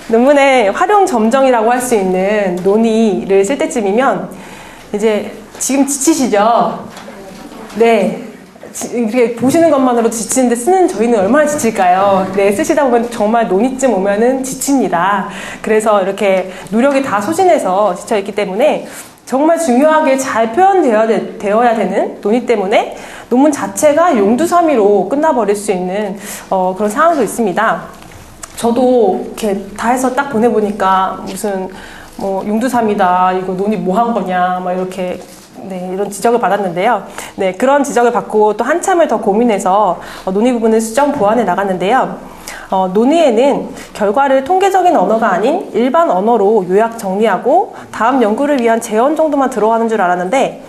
논문의 활용 점정이라고 할 수 있는 논의를 쓸 때쯤이면 이제 지금 지치시죠? 네. 이렇게 보시는 것만으로도 지치는데 쓰는 저희는 얼마나 지칠까요? 네, 쓰시다 보면 정말 논의쯤 오면은 지칩니다. 그래서 이렇게 노력이 다 소진해서 지쳐있기 때문에 정말 중요하게 잘 표현되어야 되는 논의 때문에 논문 자체가 용두사미로 끝나버릴 수 있는 그런 상황도 있습니다. 저도 이렇게 다 해서 딱 보내보니까 무슨 용두삼이다, 이거 논의 뭐 한 거냐, 막 이렇게 네, 이런 지적을 받았는데요. 네, 그런 지적을 받고 또 한참을 더 고민해서 논의 부분을 수정 보완해 나갔는데요. 논의에는 결과를 통계적인 언어가 아닌 일반 언어로 요약 정리하고 다음 연구를 위한 제언 정도만 들어가는 줄 알았는데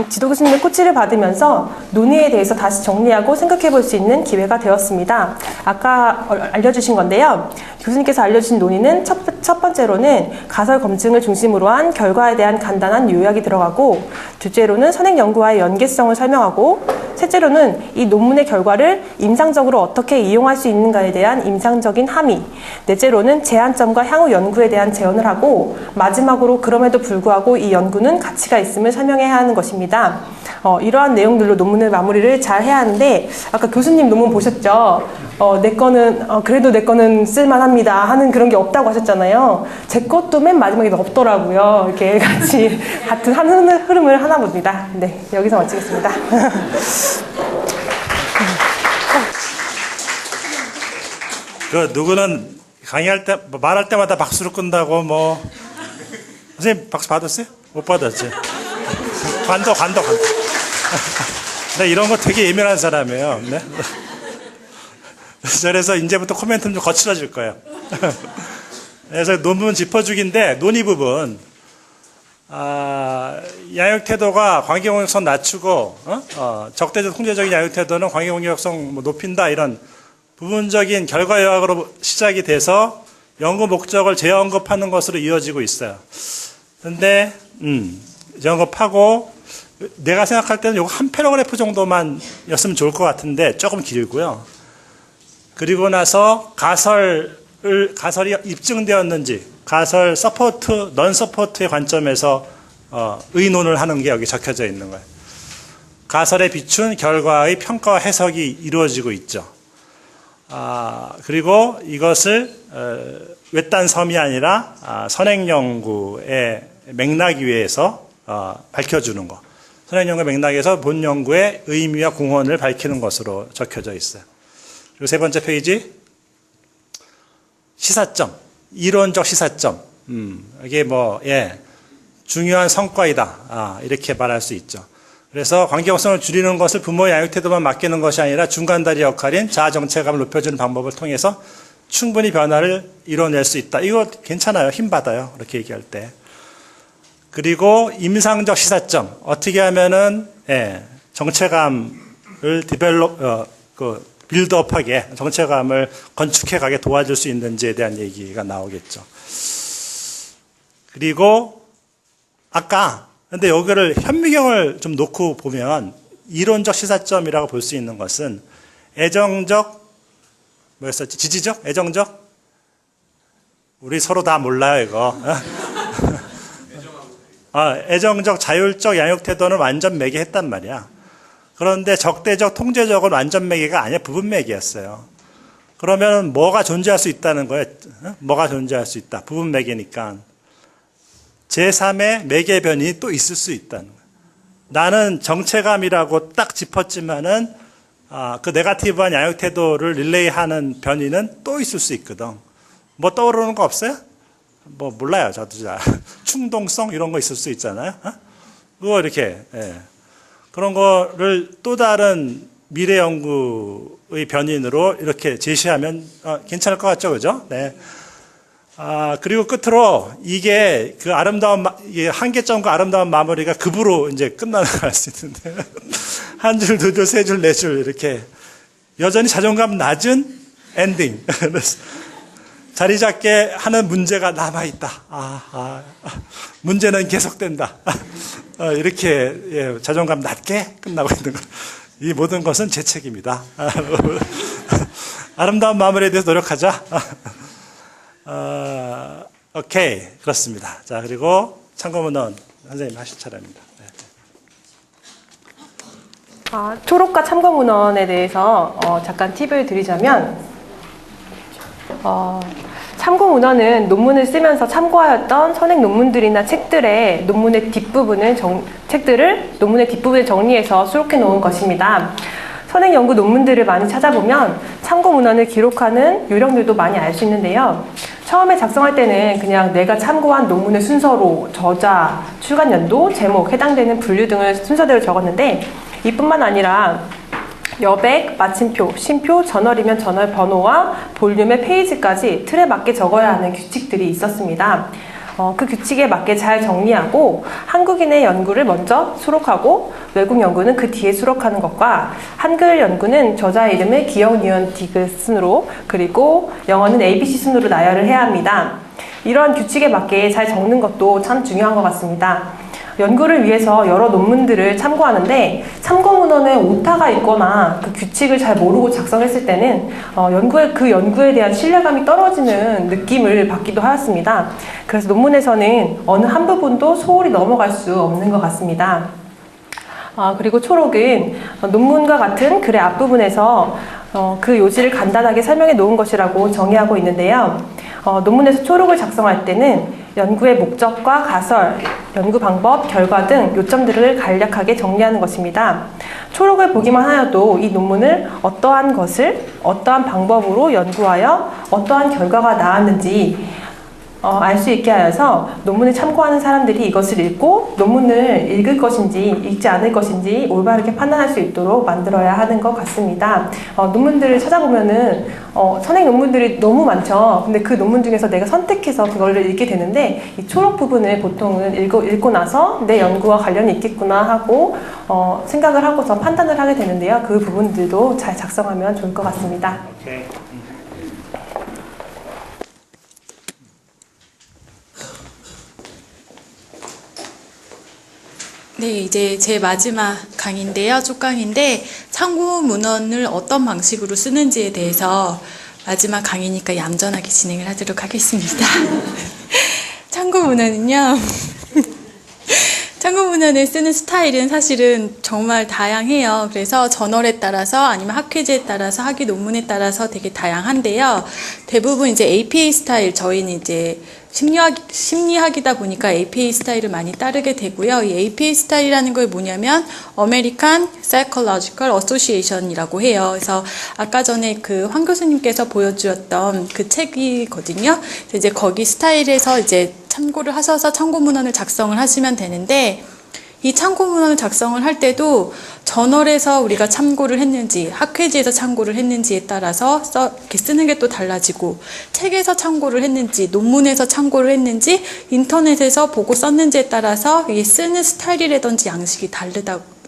지도 교수님의 코치를 받으면서 논의에 대해서 다시 정리하고 생각해 볼 수 있는 기회가 되었습니다. 아까 알려주신 건데요. 교수님께서 알려주신 논의는 첫 번째로는 가설 검증을 중심으로 한 결과에 대한 간단한 요약이 들어가고 둘째로는 선행 연구와의 연계성을 설명하고 셋째로는 이 논문의 결과를 임상적으로 어떻게 이용할 수 있는가에 대한 임상적인 함의, 넷째로는 제한점과 향후 연구에 대한 제언을 하고 마지막으로 그럼에도 불구하고 이 연구는 가치가 있음을 설명해야 하는 것입니다. 이러한 내용들로 논문을 마무리를 잘 해야 하는데 아까 교수님 논문 보셨죠? 그래도 내 거는 쓸만합니다 하는 그런 게 없다고 하셨잖아요. 제 것도 맨 마지막에 없더라고요. 이렇게 같이 같은 한 흐름을 하나 봅니다. 네, 여기서 마치겠습니다. 누구는 강의할 때 말할 때마다 박수를 끈다고 선생님 박수 받았어요? 못 받았지? 관도. 네, 이런 거 되게 예민한 사람이에요. 네? 그래서 이제부터 코멘트는 좀 거칠어질 거예요. 그래서 논문 짚어주기인데, 논의 부분. 양육 태도가 관계 공격성 낮추고, 적대적 통제적인 양육 태도는 관계 공격성 높인다, 이런 부분적인 결과 요약으로 시작이 돼서 연구 목적을 재언급하는 것으로 이어지고 있어요. 근데, 언급하고, 내가 생각할 때는 요거 한 패러그래프 정도만 였으면 좋을 것 같은데, 조금 길고요. 그리고 나서 가설이 입증되었는지, 가설 서포트, 넌 서포트의 관점에서 의논을 하는 게 여기 적혀져 있는 거예요. 가설에 비춘 결과의 평가와 해석이 이루어지고 있죠. 그리고 이것을 외딴 섬이 아니라 선행 연구의 맥락 위에서 밝혀주는 거. 선행 연구의 맥락에서 본 연구의 의미와 공헌을 밝히는 것으로 적혀져 있어요. 그리고 세 번째 페이지, 시사점, 이론적 시사점. 이게 중요한 성과이다. 이렇게 말할 수 있죠. 그래서 관계성을 줄이는 것을 부모의 양육 태도만 맡기는 것이 아니라 중간다리 역할인 자아 정체감을 높여주는 방법을 통해서 충분히 변화를 이뤄낼 수 있다. 이거 괜찮아요. 힘 받아요. 이렇게 얘기할 때. 그리고 임상적 시사점. 어떻게 하면은 정체감을 빌드업하게 정체감을 건축해가게 도와줄 수 있는지에 대한 얘기가 나오겠죠. 그리고 근데 여기를 현미경을 좀 놓고 보면 이론적 시사점이라고 볼 수 있는 것은 애정적, 뭐였었지? 지지적? 애정적? 우리 서로 다 몰라요, 이거. 애정적, 자율적 양육 태도는 완전 매개했단 말이야. 그런데 적대적, 통제적은 완전 매개가 아니야. 부분 매개였어요. 그러면 뭐가 존재할 수 있다는 거예요? 뭐가 존재할 수 있다. 부분 매개니까. 제3의 매개 변이 또 있을 수 있다는 거예요. 나는 정체감이라고 딱 짚었지만은, 그 네거티브한 양육 태도를 릴레이하는 변이는 또 있을 수 있거든. 뭐 떠오르는 거 없어요? 뭐 몰라요. 저도 잘. 충동성 이런 거 있을 수 있잖아요. 그거 이렇게, 그런 거를 또 다른 미래 연구의 변인으로 이렇게 제시하면 괜찮을 것 같죠, 그죠? 네. 그리고 끝으로 이게 그 한계점과 아름다운 마무리가 급으로 이제 끝나는 걸 알 수 있는데 한 줄, 두 줄, 세 줄, 네 줄 이렇게 여전히 자존감 낮은 엔딩. 자리 잡게 하는 문제가 남아있다. 문제는 계속된다. 이렇게 자존감 낮게 끝나고 있는 것. 이 모든 것은 제 책임이다. 아름다운 마무리에 대해서 노력하자. 오케이. 그렇습니다. 자, 그리고 참고문헌 선생님 하실 차례입니다. 네. 초록과 참고문헌에 대해서 잠깐 팁을 드리자면, 참고문헌은 논문을 쓰면서 참고하였던 선행 논문들이나 책들의 논문의 뒷부분을 정리해서 수록해 놓은 것입니다. 선행 연구 논문들을 많이 찾아보면 참고문헌을 기록하는 요령들도 많이 알 수 있는데요. 처음에 작성할 때는 그냥 내가 참고한 논문의 순서로 저자, 출간 연도, 제목, 해당되는 분류 등을 순서대로 적었는데, 이뿐만 아니라 여백, 마침표, 쉼표, 저널이면 저널 번호와 볼륨의 페이지까지 틀에 맞게 적어야 하는 규칙들이 있었습니다. 그 규칙에 맞게 잘 정리하고 한국인의 연구를 먼저 수록하고 외국 연구는 그 뒤에 수록하는 것과 한글 연구는 저자의 이름을 기역, 니은, 디귿 순으로 그리고 영어는 ABC 순으로 나열을 해야 합니다. 이런 규칙에 맞게 잘 적는 것도 참 중요한 것 같습니다. 연구를 위해서 여러 논문들을 참고하는데 참고문헌에 오타가 있거나 그 규칙을 잘 모르고 작성했을 때는 그 연구에 대한 신뢰감이 떨어지는 느낌을 받기도 하였습니다. 그래서 논문에서는 어느 한 부분도 소홀히 넘어갈 수 없는 것 같습니다. 그리고 초록은 논문과 같은 글의 앞부분에서 그 요지를 간단하게 설명해 놓은 것이라고 정의하고 있는데요. 논문에서 초록을 작성할 때는 연구의 목적과 가설, 연구 방법, 결과 등 요점들을 간략하게 정리하는 것입니다. 초록을 보기만 하여도 이 논문을 어떠한 것을 어떠한 방법으로 연구하여 어떠한 결과가 나왔는지 알 수 있게 하여서 논문을 참고하는 사람들이 이것을 읽고 논문을 읽을 것인지 읽지 않을 것인지 올바르게 판단할 수 있도록 만들어야 하는 것 같습니다. 논문들을 찾아보면은 선행 논문들이 너무 많죠. 근데 그 논문 중에서 내가 선택해서 그거를 읽게 되는데 이 초록 부분을 보통은 읽고 나서 내 연구와 관련이 있겠구나 하고 생각을 하고서 판단을 하게 되는데요. 그 부분들도 잘 작성하면 좋을 것 같습니다. 오케이. 네, 이제 제 마지막 강의인데요. 쪽강인데 참고 문헌을 어떤 방식으로 쓰는지에 대해서 마지막 강의니까 얌전하게 진행을 하도록 하겠습니다. 참고 문헌은요. 참고 문헌을 쓰는 스타일은 사실은 정말 다양해요. 그래서 저널에 따라서 아니면 학회지에 따라서 학위 논문에 따라서 되게 다양한데요. 대부분 이제 APA 스타일, 저희는 이제 심리학이다 보니까 APA 스타일을 많이 따르게 되고요. 이 APA 스타일이라는 걸 뭐냐면 American Psychological Association이라고 해요. 그래서 아까 전에 그 황 교수님께서 보여주었던 그 책이거든요. 이제 거기 스타일에서 이제 참고를 하셔서 참고 문헌을 작성을 하시면 되는데, 이 참고 문헌을 작성을 할 때도 저널에서 우리가 참고를 했는지 학회지에서 참고를 했는지에 따라서 이렇게 쓰는 게 또 달라지고, 책에서 참고를 했는지 논문에서 참고를 했는지 인터넷에서 보고 썼는지에 따라서 이 쓰는 스타일이라든지 양식이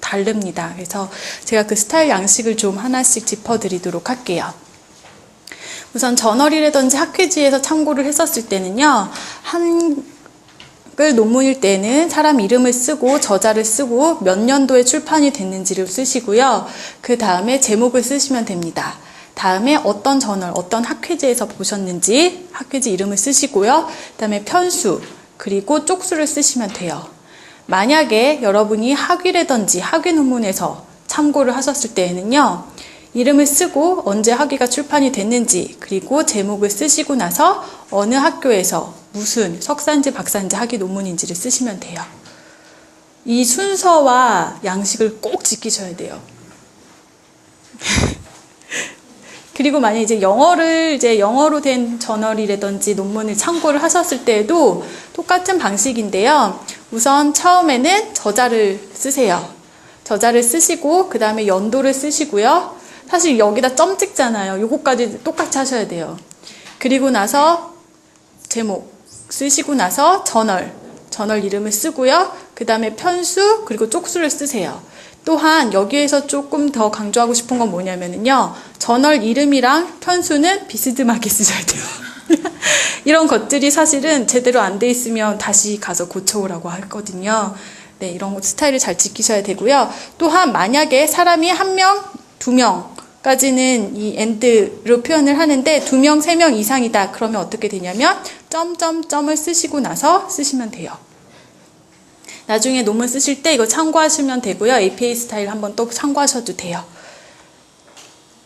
다릅니다. 그래서 제가 그 스타일 양식을 좀 하나씩 짚어드리도록 할게요. 우선 저널이라든지 학회지에서 참고를 했었을 때는요, 한글 논문일 때는 사람 이름을 쓰고 저자를 쓰고 몇 년도에 출판이 됐는지를 쓰시고요. 그 다음에 제목을 쓰시면 됩니다. 다음에 어떤 저널, 어떤 학회지에서 보셨는지 학회지 이름을 쓰시고요. 그 다음에 편수, 그리고 쪽수를 쓰시면 돼요. 만약에 여러분이 학위라든지 학위 논문에서 참고를 하셨을 때에는요, 이름을 쓰고 언제 학위가 출판이 됐는지, 그리고 제목을 쓰시고 나서 어느 학교에서 무슨 석사인지 박사인지 학위 논문인지를 쓰시면 돼요. 이 순서와 양식을 꼭 지키셔야 돼요. 그리고 만약에 이제 영어로 된 저널이라든지 논문을 참고를 하셨을 때에도 똑같은 방식인데요. 우선 처음에는 저자를 쓰세요. 저자를 쓰시고 그 다음에 연도를 쓰시고요. 사실 여기다 점 찍잖아요. 요거까지 똑같이 하셔야 돼요. 그리고 나서 제목 쓰시고 나서 저널 이름을 쓰고요. 그 다음에 편수, 그리고 쪽수를 쓰세요. 또한 여기에서 조금 더 강조하고 싶은 건 뭐냐면요, 저널 이름이랑 편수는 비스듬하게 쓰셔야 돼요. 이런 것들이 사실은 제대로 안 돼 있으면 다시 가서 고쳐오라고 하거든요. 네, 이런 스타일을 잘 지키셔야 되고요. 또한 만약에 사람이 1명, 2명까지는 이 end로 표현을 하는데 2명, 3명 이상이다. 그러면 어떻게 되냐면 점을 쓰시고 나서 쓰시면 돼요. 나중에 논문 쓰실 때 이거 참고하시면 되고요. APA 스타일 한번 또 참고하셔도 돼요.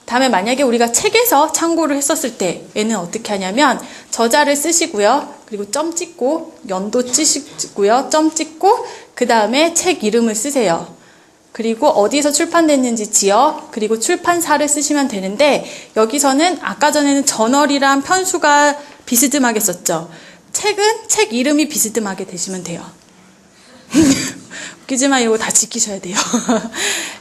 다음에 만약에 우리가 책에서 참고를 했었을 때에는 어떻게 하냐면 저자를 쓰시고요. 그리고 점 찍고 연도 찍고요. 점 찍고 그 다음에 책 이름을 쓰세요. 그리고 어디서 출판됐는지 지역, 그리고 출판사를 쓰시면 되는데, 여기서는 아까 전에는 저널이랑 편수가 비스듬하게 썼죠. 책은 책 이름이 비스듬하게 되시면 돼요. 웃기지만 이거 다 지키셔야 돼요.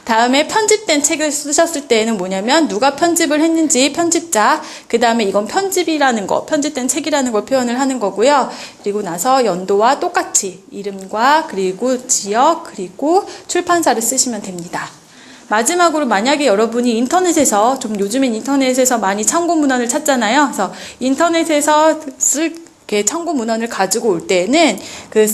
다음에 편집된 책을 쓰셨을 때는 뭐냐면 누가 편집을 했는지 편집자, 그 다음에 이건 편집이라는 거, 편집된 책이라는 걸 표현을 하는 거고요. 그리고 나서 연도와 똑같이 이름과 그리고 지역 그리고 출판사를 쓰시면 됩니다. 마지막으로 만약에 여러분이 인터넷에서, 좀 요즘엔 인터넷에서 많이 참고 문헌을 찾잖아요. 그래서 인터넷에서 이렇게 참고 문헌을 가지고 올 때에는 그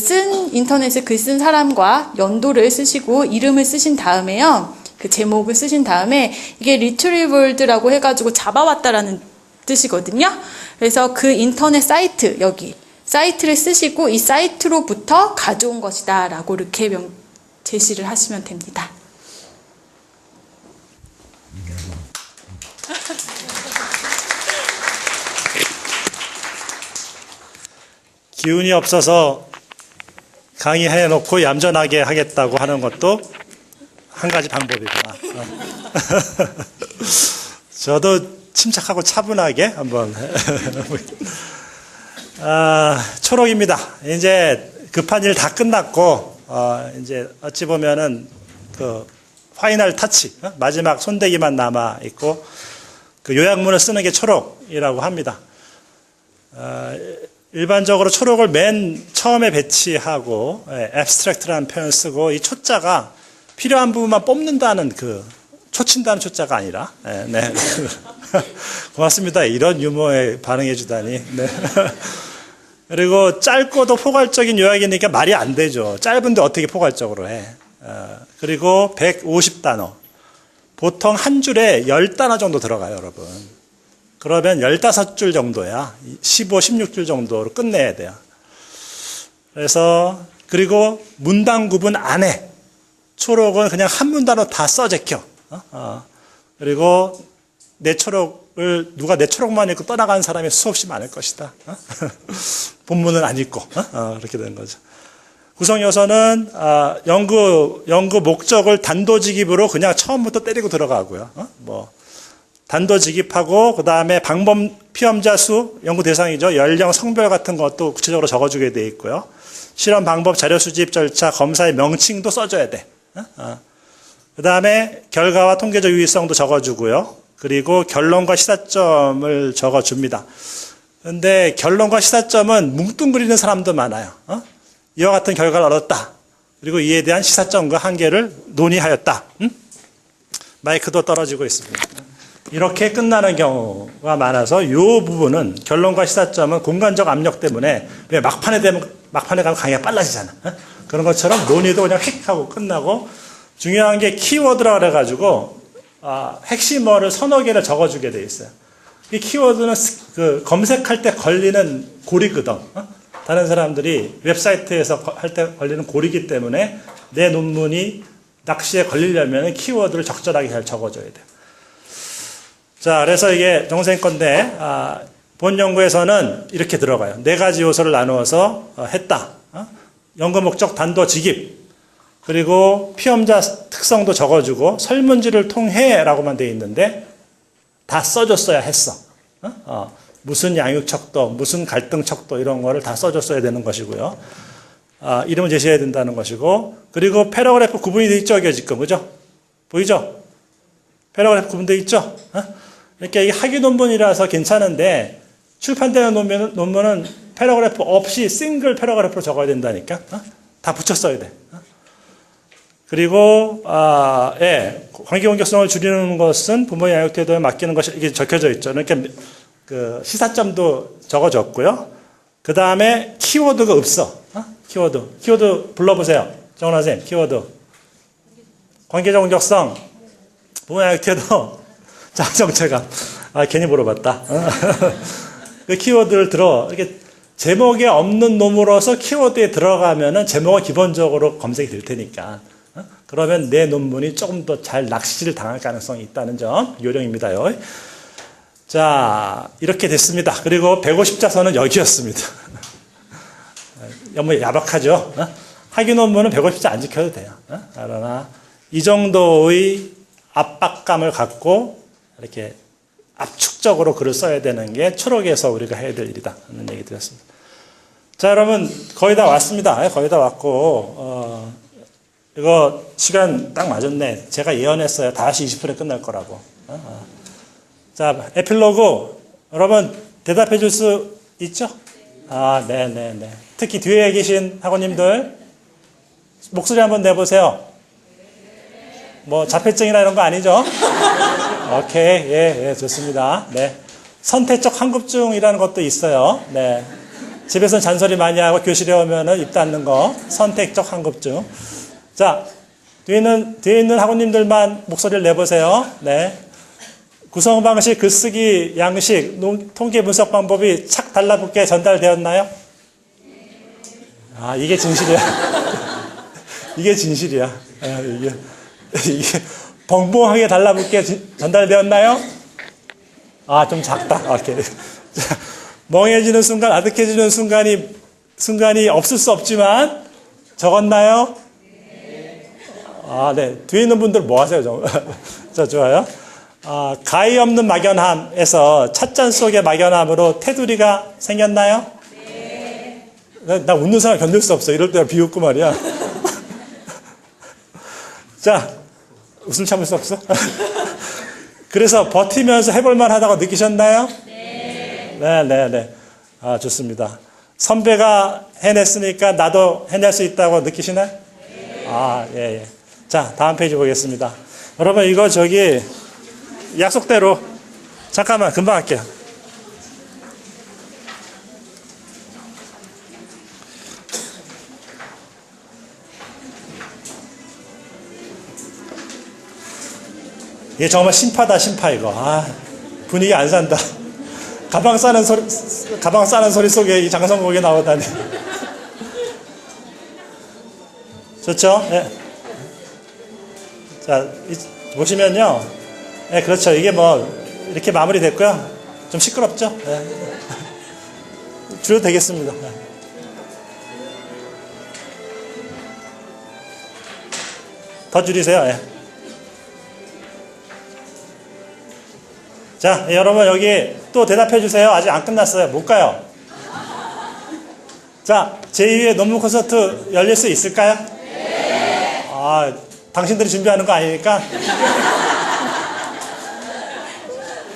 인터넷에 글 쓴 사람과 연도를 쓰시고 이름을 쓰신 다음에요. 그 제목을 쓰신 다음에 이게 retrieved라고 해가지고 잡아왔다라는 뜻이거든요. 그래서 그 인터넷 사이트, 여기 사이트를 쓰시고 이 사이트로부터 가져온 것이다 라고 이렇게 제시를 하시면 됩니다. 기운이 없어서 강의해놓고 얌전하게 하겠다고 하는 것도 한 가지 방법이구나. 저도 침착하고 차분하게 한번 초록입니다. 이제 급한 일 다 끝났고, 이제 어찌 보면은 그 파이널 터치, 마지막 손대기만 남아 있고, 그 요약문을 쓰는 게 초록이라고 합니다. 일반적으로 초록을 맨 처음에 배치하고, abstract라는 표현을 쓰고, 이 초자가 필요한 부분만 뽑는다는 초친다는 초자가 아니라, 네. 고맙습니다. 이런 유머에 반응해 주다니. 네. 그리고 짧고도 포괄적인 요약이니까 말이 안 되죠. 짧은데 어떻게 포괄적으로 해. 그리고 150단어. 보통 한 줄에 10단어 정도 들어가요, 여러분. 그러면 15줄 정도야. 15, 16줄 정도로 끝내야 돼요. 그래서, 그리고 문단 구분 안 해. 초록은 그냥 한 문단으로 다 써제껴. 그리고 누가 내 초록만 읽고 떠나가는 사람이 수없이 많을 것이다. 본문은 안 읽고. 그렇게 되는 거죠. 구성 요소는, 연구 목적을 단도직입으로 그냥 처음부터 때리고 들어가고요. 단도직입하고, 그 다음에 방법, 피험자 수, 연구 대상이죠. 연령, 성별 같은 것도 구체적으로 적어주게 돼 있고요. 실험 방법, 자료 수집 절차, 검사의 명칭도 써줘야 돼. 그 다음에 결과와 통계적 유의성도 적어주고요. 그리고 결론과 시사점을 적어줍니다. 그런데 결론과 시사점은 뭉뚱그리는 사람도 많아요. 이와 같은 결과를 얻었다. 그리고 이에 대한 시사점과 한계를 논의하였다. 마이크도 떨어지고 있습니다. 이렇게 끝나는 경우가 많아서 이 부분은 결론과 시사점은 공간적 압력 때문에 왜 막판에 가면 강의가 빨라지잖아. 그런 것처럼 논의도 그냥 휙 하고 끝나고 중요한 게 키워드라 그래가지고 핵심어를 서너 개를 적어주게 돼 있어요. 이 키워드는 검색할 때 걸리는 고리거든. 다른 사람들이 웹사이트에서 할 때 걸리는 고리기 때문에 내 논문이 낚시에 걸리려면 키워드를 적절하게 잘 적어줘야 돼요. 자, 그래서 이게 정선생 건데 본 연구에서는 이렇게 들어가요. 4가지 요소를 나누어서 했다. 연구 목적 단도직입. 그리고 피험자 특성도 적어주고 설문지를 통해 라고만 되어 있는데 다 써줬어야 했어. 무슨 양육 척도, 무슨 갈등 척도 이런 거를 다 써줬어야 되는 것이고요. 이름을 제시해야 된다는 것이고, 그리고 패러그래프 구분이 되어 있죠, 여기 지금. 그죠? 보이죠? 패러그래프 구분되어 있죠? 이렇게 이게 학위 논문이라서 괜찮은데 출판되는 논문은 패러그래프 없이 싱글 패러그래프로 적어야 된다니까. 다 붙여 써야 돼. 그리고 관계 공격성을 줄이는 것은 부모의 양육 태도에 맡기는 것이 이게 적혀져 있죠. 그러니까 그 시사점도 적어줬고요. 그 다음에 키워드가 없어. 키워드 불러보세요. 정원 선생님, 키워드. 관계적 공격성, 부모의 양육 태도, 자정체감. 괜히 물어봤다. 그 키워드를 이렇게 제목에 없는 놈으로서 키워드에 들어가면은 제목은 기본적으로 검색이 될 테니까. 그러면 내 논문이 조금 더 잘 낚시를 당할 가능성이 있다는 점, 요령입니다요. 자, 이렇게 됐습니다. 그리고 150자서는 여기였습니다. 너무 야박하죠? 학위 논문은 150자 안 지켜도 돼요. 그러나 이 정도의 압박감을 갖고 이렇게 압축적으로 글을 써야 되는 게 초록에서 우리가 해야 될 일이다 하는 얘기 드렸습니다. 자, 여러분 거의 다 왔습니다. 거의 다 왔고 이거 시간 딱 맞았네. 제가 예언했어요. 5시 20분에 끝날 거라고. 자, 에필로그 여러분 대답해 줄 수 있죠? 네네네. 특히 뒤에 계신 학원님들 목소리 한번 내보세요. 뭐 자폐증이나 이런 거 아니죠? 오케이, 예, 좋습니다. 네, 선택적 항급증이라는 것도 있어요. 네, 집에서는 잔소리 많이 하고 교실에 오면은 입 닫는 거, 선택적 항급증. 자, 뒤에 있는 학원님들만 목소리를 내보세요. 네, 구성 방식, 글쓰기 양식, 통계 분석 방법이 착 달라붙게 전달되었나요? 이게 진실이야. 이게 진실이야. 이게 벙벙하게 달라붙게 전달되었나요? 좀 작다. 오케이. 멍해지는 순간, 아득해지는 순간이 없을 수 없지만 적었나요? 네. 뒤에 있는 분들 뭐 하세요? 자, 좋아요. 가히 없는 막연함에서 찻잔 속의 막연함으로 테두리가 생겼나요? 나 웃는 사람 견딜 수 없어. 이럴 때가 비웃고 말이야. 자, 웃음 참을 수 없어? 그래서 버티면서 해볼만 하다고 느끼셨나요? 네. 아, 좋습니다. 선배가 해냈으니까 나도 해낼 수 있다고 느끼시나요? 아, 예. 자, 다음 페이지 보겠습니다. 여러분, 이거 약속대로, 잠깐만, 금방 할게요. 이게 정말 심파다, 심파, 이거. 아, 분위기 안 산다. 가방 싸는 소리 속에 이 장성곡이 나오다니. 좋죠? 네. 자, 보시면요. 네, 그렇죠. 이게 이렇게 마무리 됐고요. 좀 시끄럽죠? 네. 줄여도 되겠습니다. 네. 더 줄이세요. 네. 자, 여러분 여기 또 대답해 주세요. 아직 안 끝났어요. 못 가요. 자, 제2의 논문 콘서트 열릴 수 있을까요? 네. 아, 당신들이 준비하는 거 아니니까.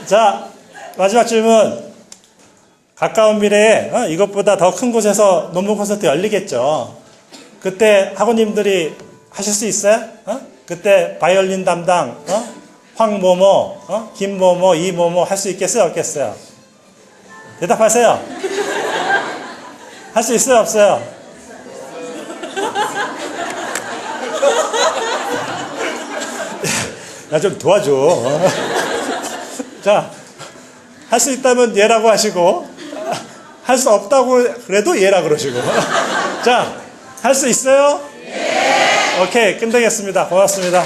자, 마지막 질문. 가까운 미래에 이것보다 더 큰 곳에서 논문 콘서트 열리겠죠. 그때 학우님들이 하실 수 있어요? 그때 바이올린 담당 황모모, 김모모, 이모모 할 수 있겠어요? 없겠어요? 대답하세요. 할 수 있어요? 없어요? 야, 좀 도와줘. 자, 할 수 있다면 예라고 하시고, 할 수 없다고 그래도 예라 그러시고. 자, 할 수 있어요? 네. 오케이, 끝내겠습니다. 고맙습니다.